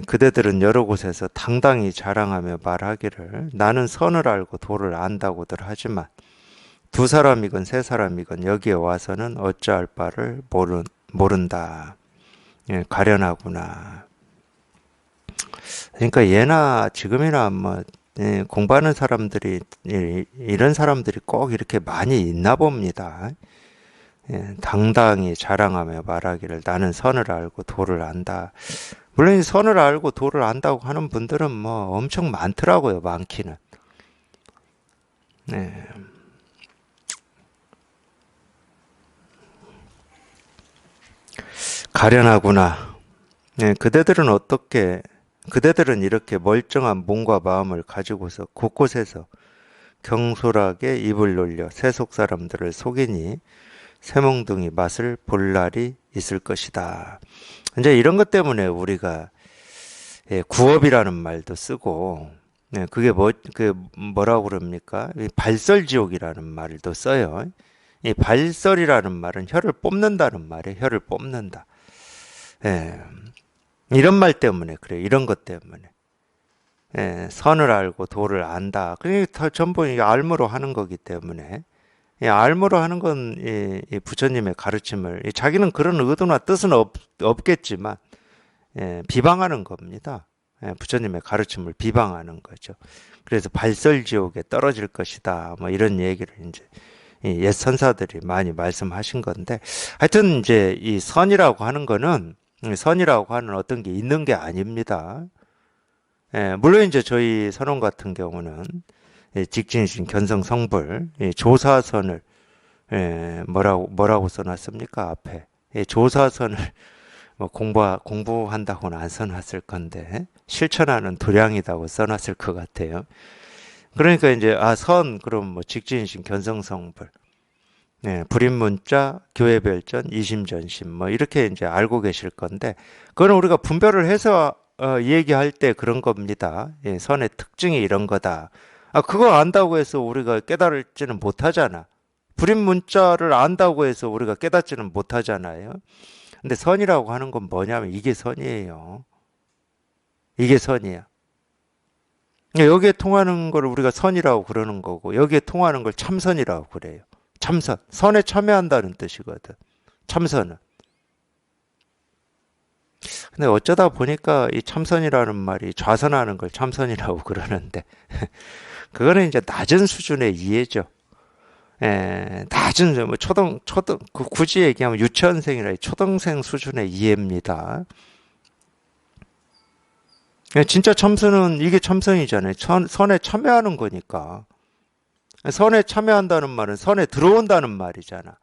S1: 그대들은 여러 곳에서 당당히 자랑하며 말하기를 나는 선을 알고 도를 안다고들 하지만 두 사람이건 세 사람이건 여기에 와서는 어찌할 바를 모른다. 가련하구나. 그러니까 예나 지금이나 뭐 공부하는 사람들이 이런 사람들이 꼭 이렇게 많이 있나 봅니다. 당당히 자랑하며 말하기를 나는 선을 알고 도를 안다. 물론 선을 알고 도를 안다고 하는 분들은 뭐 엄청 많더라고요. 많기는. 네. 가련하구나. 그대들은 이렇게 멀쩡한 몸과 마음을 가지고서 곳곳에서 경솔하게 입을 놀려 세속 사람들을 속이니 쇠몽둥이 맛을 볼 날이 있을 것이다. 이제 이런 것 때문에 우리가 구업이라는 말도 쓰고, 그게 뭐라고 그럽니까? 발설지옥이라는 말도 써요. 이 발설이라는 말은 혀를 뽑는다는 말이에요. 혀를 뽑는다. 예, 이런 말 때문에 그래요. 이런 것 때문에. 선을 알고 도를 안다. 그러니까 전부 이게 알무로 하는 거기 때문에. 알무로 하는 건 이 부처님의 가르침을 자기는 그런 의도나 뜻은 없겠지만 비방하는 겁니다. 부처님의 가르침을 비방하는 거죠. 그래서 발설지옥에 떨어질 것이다. 뭐 이런 얘기를 이제 옛 선사들이 많이 말씀하신 건데, 하여튼 이제 이 선이라고 하는 거는 선이라고 하는 어떤 게 있는 게 아닙니다. 물론 이제 저희 선원 같은 경우는 직진신 견성성불 조사선을 뭐라고 써놨습니까? 앞에 조사선을 뭐 공부한다고는 안 써놨을 건데 실천하는 도량이라고 써놨을 것 같아요. 그러니까 이제 그럼 뭐 직진신 견성성불 불인문자 교회별전 이심전심 뭐 이렇게 이제 알고 계실 건데, 그거는 우리가 분별을 해서 얘기할 때 그런 겁니다. 선의 특징이 이런 거다. 그거 안다고 해서 우리가 깨달지는 못하잖아. 불인문자를 안다고 해서 우리가 깨닫지는 못하잖아요. 근데 선이라고 하는 건 뭐냐면 이게 선이에요. 이게 선이야. 여기에 통하는 걸 우리가 선이라고 그러는 거고, 여기에 통하는 걸 참선이라고 그래요. 참선. 선에 참여한다는 뜻이거든. 참선은. 근데 어쩌다 보니까 이 참선이라는 말이 좌선하는 걸 참선이라고 그러는데, 그거는 이제 낮은 수준의 이해죠. 낮은, 뭐 굳이 얘기하면 유치원생이라 초등생 수준의 이해입니다. 진짜 참선은 이게 참선이잖아요. 선에 참여하는 거니까. 선에 참여한다는 말은 선에 들어온다는 말이잖아.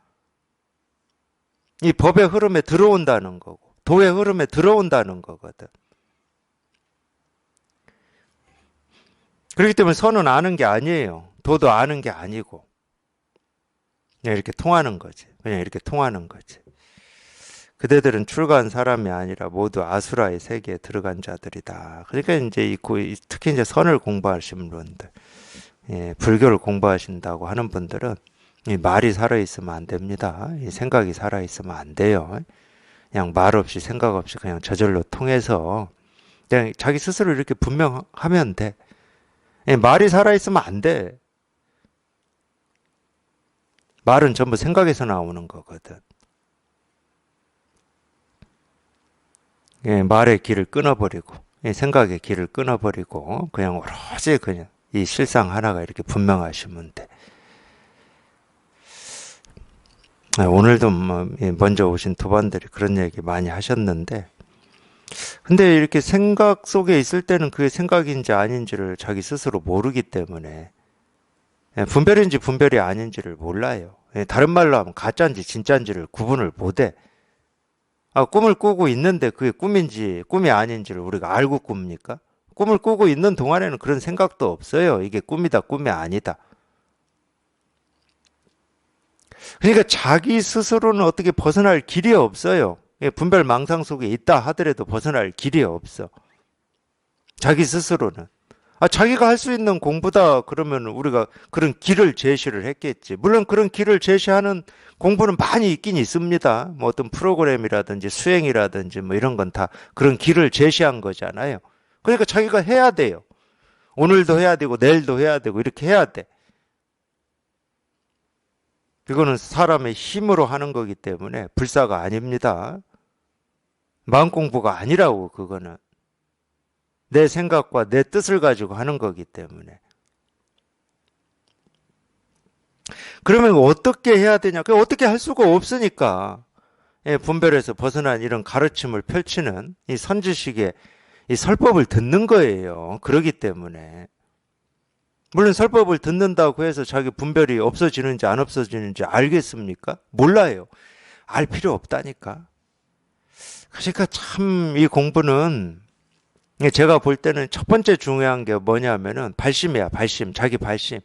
S1: 이 법의 흐름에 들어온다는 거고, 도의 흐름에 들어온다는 거거든. 그렇기 때문에 선은 아는 게 아니에요. 도도 아는 게 아니고. 그냥 이렇게 통하는 거지. 그냥 이렇게 통하는 거지. 그대들은 출가한 사람이 아니라 모두 아수라의 세계에 들어간 자들이다. 그러니까 이제 특히 이제 선을 공부하시는 분들, 불교를 공부하신다고 하는 분들은 이 말이 살아있으면 안 됩니다. 이 생각이 살아있으면 안 돼요. 그냥 말 없이 생각 없이 그냥 저절로 통해서 그냥 자기 스스로 이렇게 분명하면 돼. 말이 살아있으면 안 돼. 말은 전부 생각에서 나오는 거거든. 말의 길을 끊어버리고, 생각의 길을 끊어버리고, 그냥 오로지 그냥 이 실상 하나가 이렇게 분명하시면 돼. 오늘도 먼저 오신 두 번들이 그런 얘기 많이 하셨는데, 근데 이렇게 생각 속에 있을 때는 그게 생각인지 아닌지를 자기 스스로 모르기 때문에, 분별인지 분별이 아닌지를 몰라요. 다른 말로 하면 가짜인지 진짜인지를 구분을 못해. 꿈을 꾸고 있는데 그게 꿈인지 꿈이 아닌지를 우리가 알고 꿉니까? 꿈을 꾸고 있는 동안에는 그런 생각도 없어요. 이게 꿈이다, 꿈이 아니다. 그러니까 자기 스스로는 어떻게 벗어날 길이 없어요. 분별 망상 속에 있다 하더라도 벗어날 길이 없어. 자기 스스로는. 자기가 할 수 있는 공부다 그러면 우리가 그런 길을 제시를 했겠지. 물론 그런 길을 제시하는 공부는 많이 있긴 있습니다. 뭐 어떤 프로그램이라든지 수행이라든지 뭐 이런 건 다 그런 길을 제시한 거잖아요. 그러니까 자기가 해야 돼요. 오늘도 해야 되고 내일도 해야 되고 이렇게 해야 돼. 그거는 사람의 힘으로 하는 거기 때문에 불사가 아닙니다. 마음 공부가 아니라고 그거는. 내 생각과 내 뜻을 가지고 하는 거기 때문에. 그러면 어떻게 해야 되냐? 어떻게 할 수가 없으니까. 분별에서 벗어난 이런 가르침을 펼치는 이 선지식의 이 설법을 듣는 거예요. 그러기 때문에. 물론 설법을 듣는다고 해서 자기 분별이 없어지는지 안 없어지는지 알겠습니까? 몰라요. 알 필요 없다니까. 그러니까 참 이 공부는 제가 볼 때는 첫 번째 중요한 게 뭐냐면은 발심이야, 발심. 자기 발심.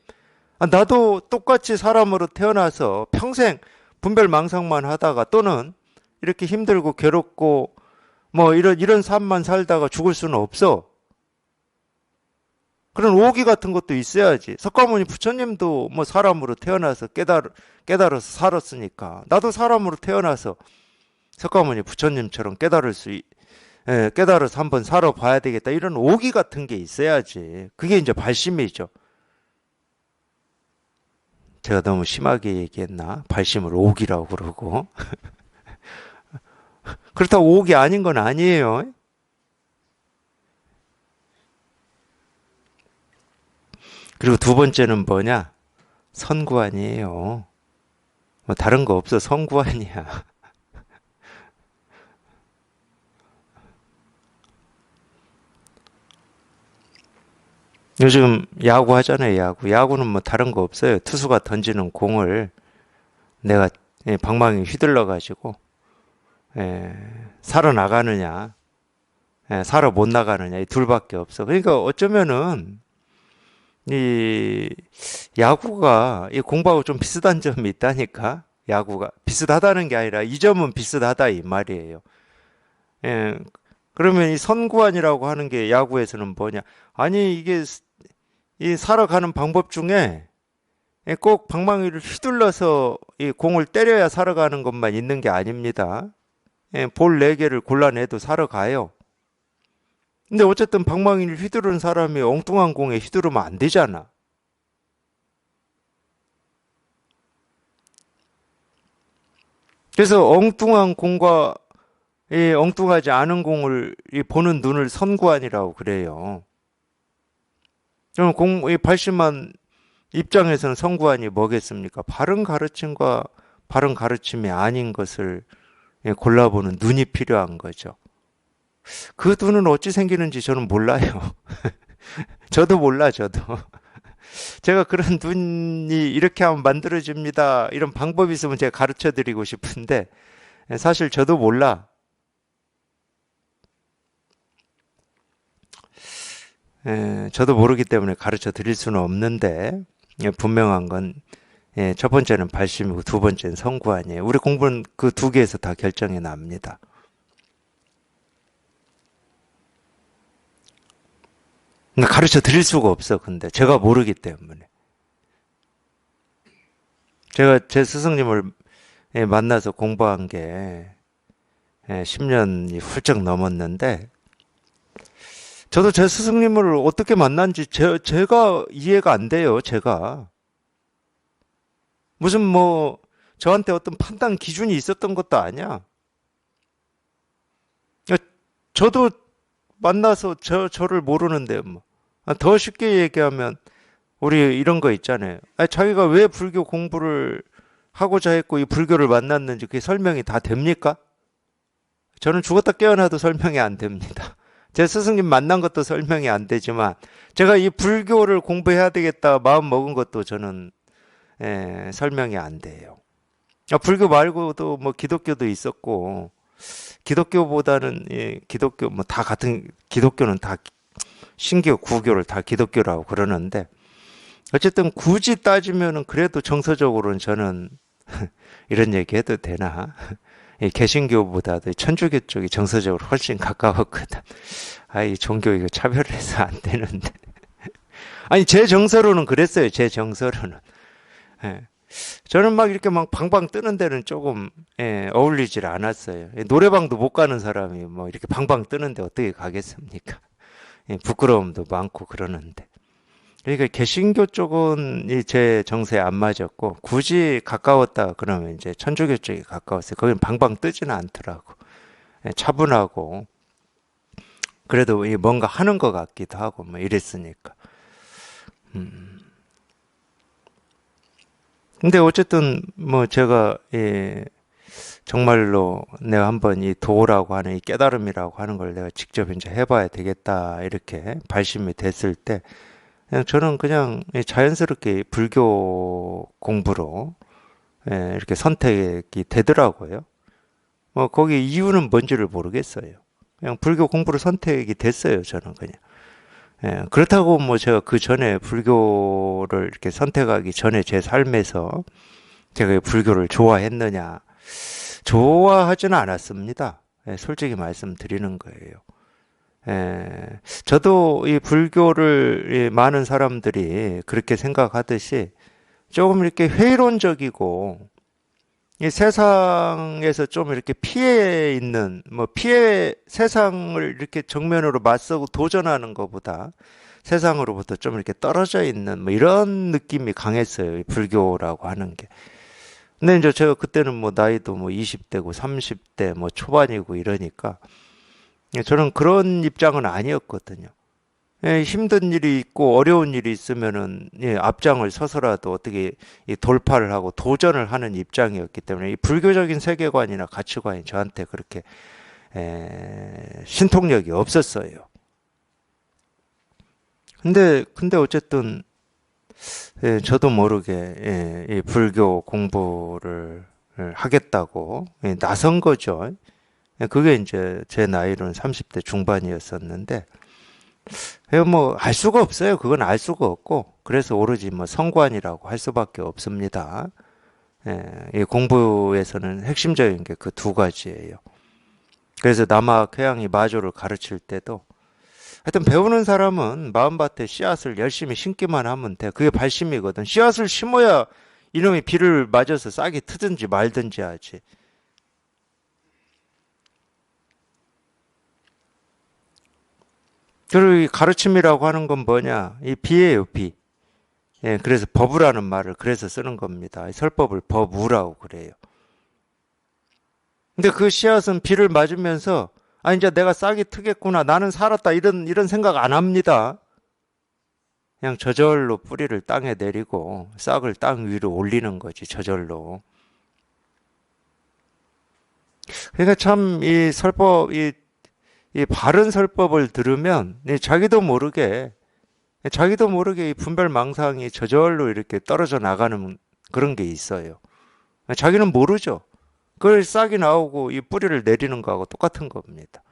S1: 나도 똑같이 사람으로 태어나서 평생 분별망상만 하다가 또는 이렇게 힘들고 괴롭고 뭐 이런 삶만 살다가 죽을 수는 없어. 그런 오기 같은 것도 있어야지. 석가모니 부처님도 뭐 사람으로 태어나서 깨달아서 살았으니까 나도 사람으로 태어나서 석가모니 부처님처럼 깨달아서 한번 살아봐야 되겠다. 이런 오기 같은 게 있어야지. 그게 이제 발심이죠. 제가 너무 심하게 얘기했나? 발심을 오기라고 그러고. 그렇다고 오기 아닌 건 아니에요. 그리고 두 번째는 뭐냐? 선구안이에요. 뭐 다른 거 없어. 선구안이야. 요즘 야구 하잖아요, 야구. 야구는 뭐 다른 거 없어요. 투수가 던지는 공을 내가 방망이 휘둘러 가지고 살아나가느냐, 살아 못 나가느냐 이 둘밖에 없어. 그러니까 어쩌면은 이 야구가 이 공부하고 좀 비슷한 점이 있다니까. 야구가 비슷하다는 게 아니라 이 점은 비슷하다 이 말이에요. 예, 그러면 이 선구안이라고 하는 게 야구에서는 뭐냐? 아니 이게 이 살아가는 방법 중에 꼭 방망이를 휘둘러서 이 공을 때려야 살아가는 것만 있는 게 아닙니다. 볼 4개를 골라내도 살아가요. 근데 어쨌든 방망이를 휘두르는 사람이 엉뚱한 공에 휘두르면 안 되잖아. 그래서 엉뚱한 공과 이 엉뚱하지 않은 공을 이 보는 눈을 선구안이라고 그래요. 그럼 이 발심한 입장에서는 선구안이 뭐겠습니까? 바른 가르침과 바른 가르침이 아닌 것을 골라보는 눈이 필요한 거죠. 그 눈은 어찌 생기는지 저는 몰라요. 저도 몰라, 저도. 제가 그런 눈이 이렇게 하면 만들어집니다. 이런 방법이 있으면 제가 가르쳐 드리고 싶은데, 사실 저도 몰라. 저도 모르기 때문에 가르쳐 드릴 수는 없는데, 분명한 건, 첫 번째는 발심이고 두 번째는 선구안이에요. 우리 공부는 그 두 개에서 다 결정이 납니다. 그러니까 가르쳐 드릴 수가 없어, 근데. 제가 모르기 때문에. 제가 제 스승님을 만나서 공부한 게 10년이 훌쩍 넘었는데, 저도 제 스승님을 어떻게 만난지 제가 이해가 안 돼요, 제가. 무슨 뭐, 저한테 어떤 판단 기준이 있었던 것도 아니야. 저도 만나서 저를 모르는데, 뭐. 더 쉽게 얘기하면, 우리 이런 거 있잖아요. 자기가 왜 불교 공부를 하고자 했고, 이 불교를 만났는지 그게 설명이 다 됩니까? 저는 죽었다 깨어나도 설명이 안 됩니다. 제 스승님 만난 것도 설명이 안 되지만, 제가 이 불교를 공부해야 되겠다 마음 먹은 것도 저는 설명이 안 돼요. 불교 말고도 뭐 기독교도 있었고, 기독교보다는 기독교 뭐 다 같은 기독교는 다 신교, 구교를 다 기독교라고 그러는데 어쨌든 굳이 따지면은 그래도 정서적으로는 저는 이런 얘기 해도 되나? 개신교보다도 천주교 쪽이 정서적으로 훨씬 가까웠거든. 이 종교 이거 차별해서 안 되는데. 아니 제 정서로는 그랬어요. 제 정서로는. 예. 저는 막 이렇게 막 방방 뜨는 데는 조금 어울리질 않았어요. 노래방도 못 가는 사람이 뭐 이렇게 방방 뜨는데 어떻게 가겠습니까? 부끄러움도 많고 그러는데. 그러니까 개신교 쪽은 제 정서에 안 맞았고 굳이 가까웠다 그러면 이제 천주교 쪽이 가까웠어요. 거긴 방방 뜨지는 않더라고. 차분하고 그래도 뭔가 하는 것 같기도 하고 뭐 이랬으니까. 근데 어쨌든 뭐 제가 정말로 내가 한번 이 도라고 하는 이 깨달음이라고 하는 걸 내가 직접 이제 해봐야 되겠다 이렇게 발심이 됐을 때 그냥 저는 그냥 자연스럽게 불교 공부로 이렇게 선택이 되더라고요. 뭐 거기 이유는 뭔지를 모르겠어요. 그냥 불교 공부로 선택이 됐어요. 저는 그냥. 그렇다고 뭐 제가 그 전에 불교를 이렇게 선택하기 전에 제 삶에서 제가 이 불교를 좋아했느냐? 좋아하지는 않았습니다. 솔직히 말씀드리는 거예요. 저도 이 불교를 많은 사람들이 그렇게 생각하듯이 조금 이렇게 회의론적이고 이 세상에서 좀 이렇게 피해 있는, 뭐 피해, 세상을 이렇게 정면으로 맞서고 도전하는 것보다 세상으로부터 좀 이렇게 떨어져 있는 뭐 이런 느낌이 강했어요. 이 불교라고 하는 게. 근데 이제 제가 그때는 뭐 나이도 뭐 20대고 30대 뭐 초반이고 이러니까 저는 그런 입장은 아니었거든요. 힘든 일이 있고 어려운 일이 있으면은 앞장을 서서라도 어떻게 이 돌파를 하고 도전을 하는 입장이었기 때문에 이 불교적인 세계관이나 가치관이 저한테 그렇게 신통력이 없었어요. 근데 어쨌든 저도 모르게 이 불교 공부를 하겠다고 나선 거죠. 그게 이제 제 나이로는 30대 중반이었었는데 뭐 알 수가 없어요. 그건 알 수가 없고 그래서 오로지 뭐 성관이라고 할 수밖에 없습니다. 이 공부에서는 핵심적인 게 그 두 가지예요. 그래서 남학 회양이 마조를 가르칠 때도 하여튼 배우는 사람은 마음밭에 씨앗을 열심히 심기만 하면 돼. 그게 발심이거든. 씨앗을 심어야 이놈이 비를 맞아서 싹이 트든지 말든지 하지. 그리고 이 가르침이라고 하는 건 뭐냐? 이 비예요, 비. 그래서 법우라는 말을 그래서 쓰는 겁니다. 설법을 법우라고 그래요. 근데 그 씨앗은 비를 맞으면서 아 이제 내가 싹이 트겠구나. 나는 살았다. 이런 생각 안 합니다. 그냥 저절로 뿌리를 땅에 내리고 싹을 땅 위로 올리는 거지, 저절로. 그러니까 참 이 설법 이 바른 설법을 들으면 자기도 모르게 이 분별망상이 저절로 이렇게 떨어져 나가는 그런 게 있어요. 자기는 모르죠. 그걸 싹이 나오고 이 뿌리를 내리는 거하고 똑같은 겁니다.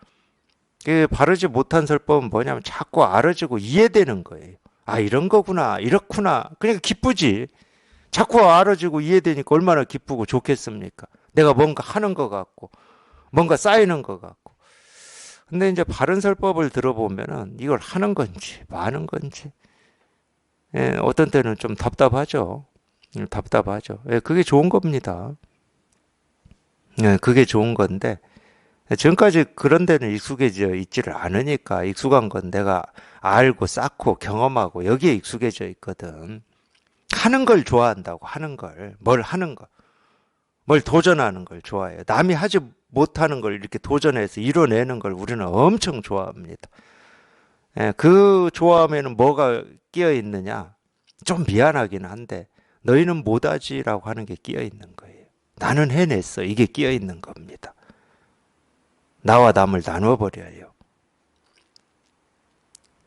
S1: 그 바르지 못한 설법은 뭐냐면 자꾸 알아지고 이해되는 거예요. 아, 이런 거구나, 이렇구나. 그러니까 기쁘지. 자꾸 알아지고 이해되니까 얼마나 기쁘고 좋겠습니까? 내가 뭔가 하는 것 같고, 뭔가 쌓이는 것 같고. 근데 이제 바른 설법을 들어보면은 이걸 하는 건지, 마는 건지, 어떤 때는 좀 답답하죠. 답답하죠. 그게 좋은 겁니다. 그게 좋은 건데, 지금까지 그런 데는 익숙해져 있지를 않으니까 익숙한 건 내가 알고 쌓고 경험하고 여기에 익숙해져 있거든. 하는 걸 좋아한다고 하는 걸, 뭘 하는 거, 뭘 도전하는 걸 좋아해요. 남이 하지 못하는 걸 이렇게 도전해서 이뤄내는 걸 우리는 엄청 좋아합니다. 그 좋아함에는 뭐가 끼어 있느냐? 좀 미안하긴 한데 너희는 못하지라고 하는 게 끼어 있는 거예요. 나는 해냈어. 이게 끼어 있는 겁니다. 나와 남을 나눠버려요.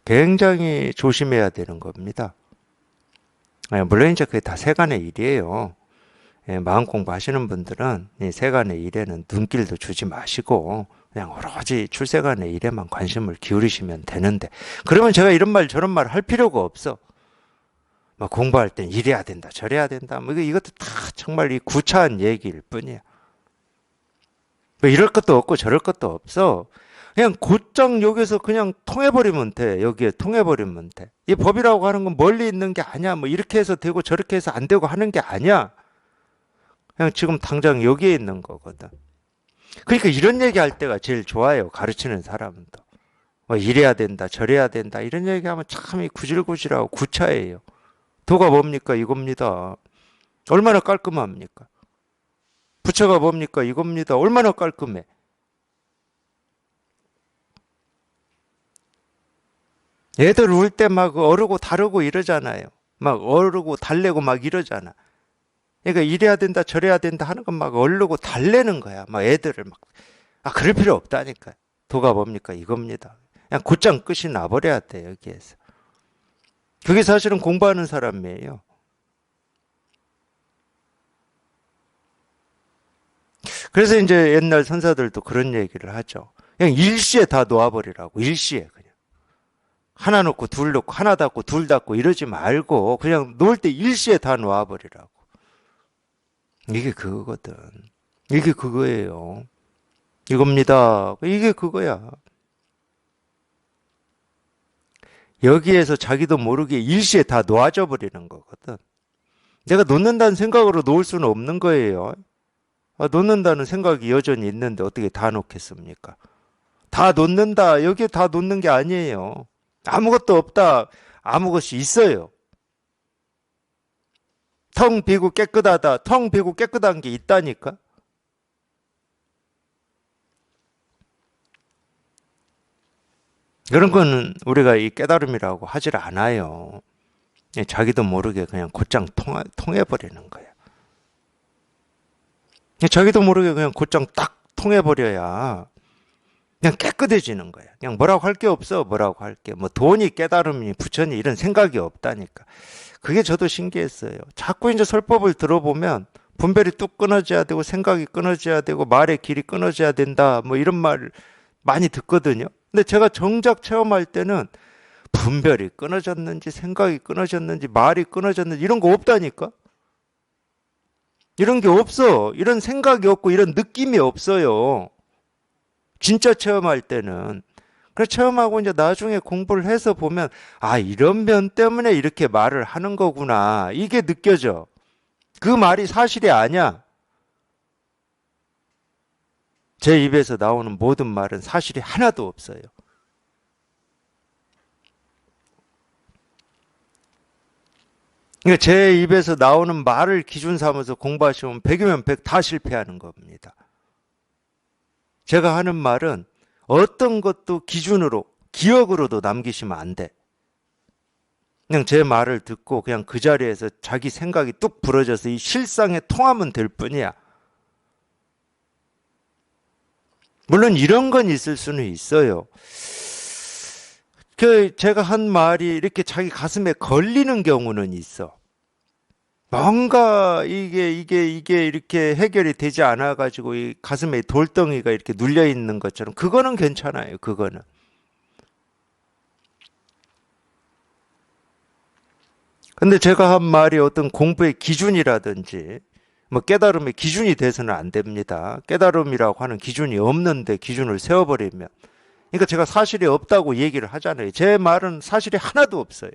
S1: 굉장히 조심해야 되는 겁니다. 물론 이제 그게 다 세간의 일이에요. 마음 공부하시는 분들은 이 세간의 일에는 눈길도 주지 마시고 그냥 오로지 출세간의 일에만 관심을 기울이시면 되는데 그러면 제가 이런 말 저런 말 할 필요가 없어. 뭐 공부할 땐 이래야 된다 저래야 된다 뭐 이것도 다 정말 이 구차한 얘기일 뿐이야. 뭐 이럴 것도 없고 저럴 것도 없어. 그냥 곧장 여기서 그냥 통해버리면 돼. 여기에 통해버리면 돼. 이 법이라고 하는 건 멀리 있는 게 아니야. 뭐 이렇게 해서 되고 저렇게 해서 안 되고 하는 게 아니야. 그냥 지금 당장 여기에 있는 거거든. 그러니까 이런 얘기 할 때가 제일 좋아요. 가르치는 사람도. 뭐 이래야 된다, 저래야 된다. 이런 얘기하면 참 구질구질하고 구차해요. 도가 뭡니까? 이겁니다. 얼마나 깔끔합니까? 부처가 뭡니까? 이겁니다. 얼마나 깔끔해. 애들 울 때 막 어르고 다르고 이러잖아요. 막 어르고 달래고 막 이러잖아. 그러니까 이래야 된다 저래야 된다 하는 건 막 얼르고 달래는 거야. 막 애들을 막. 아, 그럴 필요 없다니까. 도가 뭡니까? 이겁니다. 그냥 곧장 끝이 나버려야 돼, 여기에서. 그게 사실은 공부하는 사람이에요. 그래서 이제 옛날 선사들도 그런 얘기를 하죠. 그냥 일시에 다 놓아버리라고. 일시에 그냥. 하나 놓고 둘 놓고 하나 닫고 둘 닫고 이러지 말고 그냥 놓을 때 일시에 다 놓아버리라고. 이게 그거거든. 이게 그거예요. 이겁니다. 이게 그거야. 여기에서 자기도 모르게 일시에 다 놓아져 버리는 거거든. 내가 놓는다는 생각으로 놓을 수는 없는 거예요. 놓는다는 생각이 여전히 있는데 어떻게 다 놓겠습니까? 다 놓는다. 여기에 다 놓는 게 아니에요. 아무것도 없다. 아무것이 있어요. 텅 비고 깨끗하다. 텅 비고 깨끗한 게 있다니까. 그런 거는 우리가 이 깨달음이라고 하질 않아요. 자기도 모르게 그냥 곧장 통해버리는 거야. 자기도 모르게 그냥 곧장 딱 통해버려야 그냥 깨끗해지는 거야. 그냥 뭐라고 할 게 없어. 뭐라고 할 게. 뭐 돈이 깨달음이 부처니 이런 생각이 없다니까. 그게 저도 신기했어요. 자꾸 이제 설법을 들어보면 분별이 뚝 끊어져야 되고 생각이 끊어져야 되고 말의 길이 끊어져야 된다. 뭐 이런 말을 많이 듣거든요. 근데 제가 정작 체험할 때는 분별이 끊어졌는지 생각이 끊어졌는지 말이 끊어졌는지 이런 거 없다니까. 이런 게 없어. 이런 생각이 없고 이런 느낌이 없어요. 진짜 체험할 때는. 그래서 체험하고 이제 나중에 공부를 해서 보면 이런 면 때문에 이렇게 말을 하는 거구나. 이게 느껴져. 그 말이 사실이 아니야. 제 입에서 나오는 모든 말은 사실이 하나도 없어요. 그러니까 제 입에서 나오는 말을 기준 삼아서 공부하시면 100이면 100 다 실패하는 겁니다. 제가 하는 말은 어떤 것도 기준으로, 기억으로도 남기시면 안 돼. 그냥 제 말을 듣고 그냥 그 자리에서 자기 생각이 뚝 부러져서 이 실상에 통하면 될 뿐이야. 물론 이런 건 있을 수는 있어요. 제가 한 말이 이렇게 자기 가슴에 걸리는 경우는 있어. 뭔가 이게 이렇게 해결이 되지 않아가지고 이 가슴에 돌덩이가 이렇게 눌려 있는 것처럼 그거는 괜찮아요. 그거는. 근데 제가 한 말이 어떤 공부의 기준이라든지 뭐 깨달음의 기준이 돼서는 안 됩니다. 깨달음이라고 하는 기준이 없는데 기준을 세워버리면. 그러니까 제가 사실이 없다고 얘기를 하잖아요. 제 말은 사실이 하나도 없어요.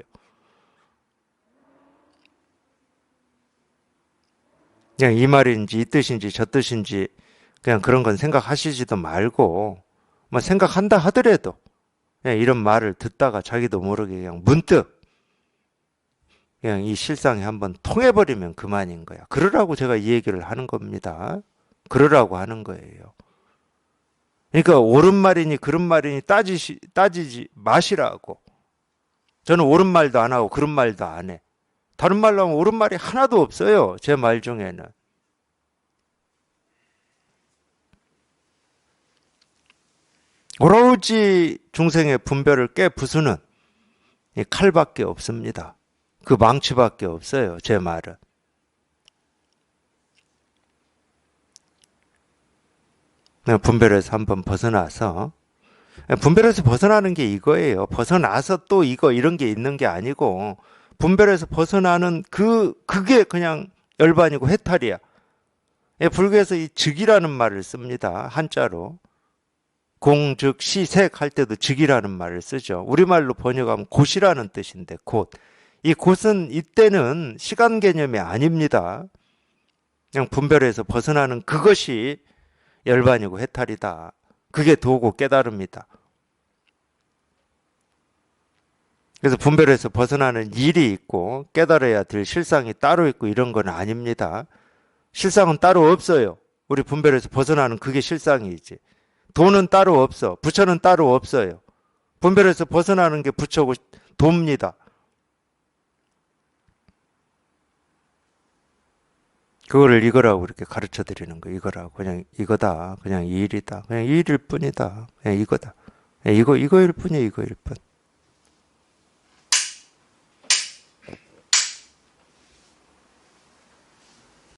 S1: 그냥 이 말인지 이 뜻인지 저 뜻인지 그냥 그런 건 생각하시지도 말고 뭐 생각한다 하더라도 그냥 이런 말을 듣다가 자기도 모르게 그냥 문득 그냥 이 실상에 한번 통해버리면 그만인 거야. 그러라고 제가 이 얘기를 하는 겁니다. 그러라고 하는 거예요. 그러니까 옳은 말이니 그런 말이니 따지지 마시라고. 저는 옳은 말도 안 하고 그런 말도 안 해. 다른 말로 하면 옳은 말이 하나도 없어요. 제 말 중에는. 오로지 중생의 분별을 깨부수는 이 칼밖에 없습니다. 그 망치밖에 없어요. 제 말은. 분별에서 한번 벗어나서 분별에서 벗어나는 게 이거예요. 벗어나서 또 이런 게 있는 게 아니고 분별에서 벗어나는 그게 그냥 열반이고 해탈이야. 불교에서 이 즉이라는 말을 씁니다. 한자로. 공즉 시색 할 때도 즉이라는 말을 쓰죠. 우리말로 번역하면 곧이라는 뜻인데 곧. 이 곧은 이때는 시간 개념이 아닙니다. 그냥 분별에서 벗어나는 그것이 열반이고 해탈이다. 그게 도고 깨달음이다. 그래서 분별에서 벗어나는 일이 있고 깨달아야 될 실상이 따로 있고 이런 건 아닙니다. 실상은 따로 없어요. 우리 분별에서 벗어나는 그게 실상이지. 도는 따로 없어. 부처는 따로 없어요. 분별에서 벗어나는 게 부처고 도입니다. 그거를 이거라고 이렇게 가르쳐 드리는 거. 이거라고. 그냥 이거다. 그냥 이 일이다. 그냥 이 일일 뿐이다. 그냥 이거다. 그냥 이거일 뿐이야. 이거일 뿐.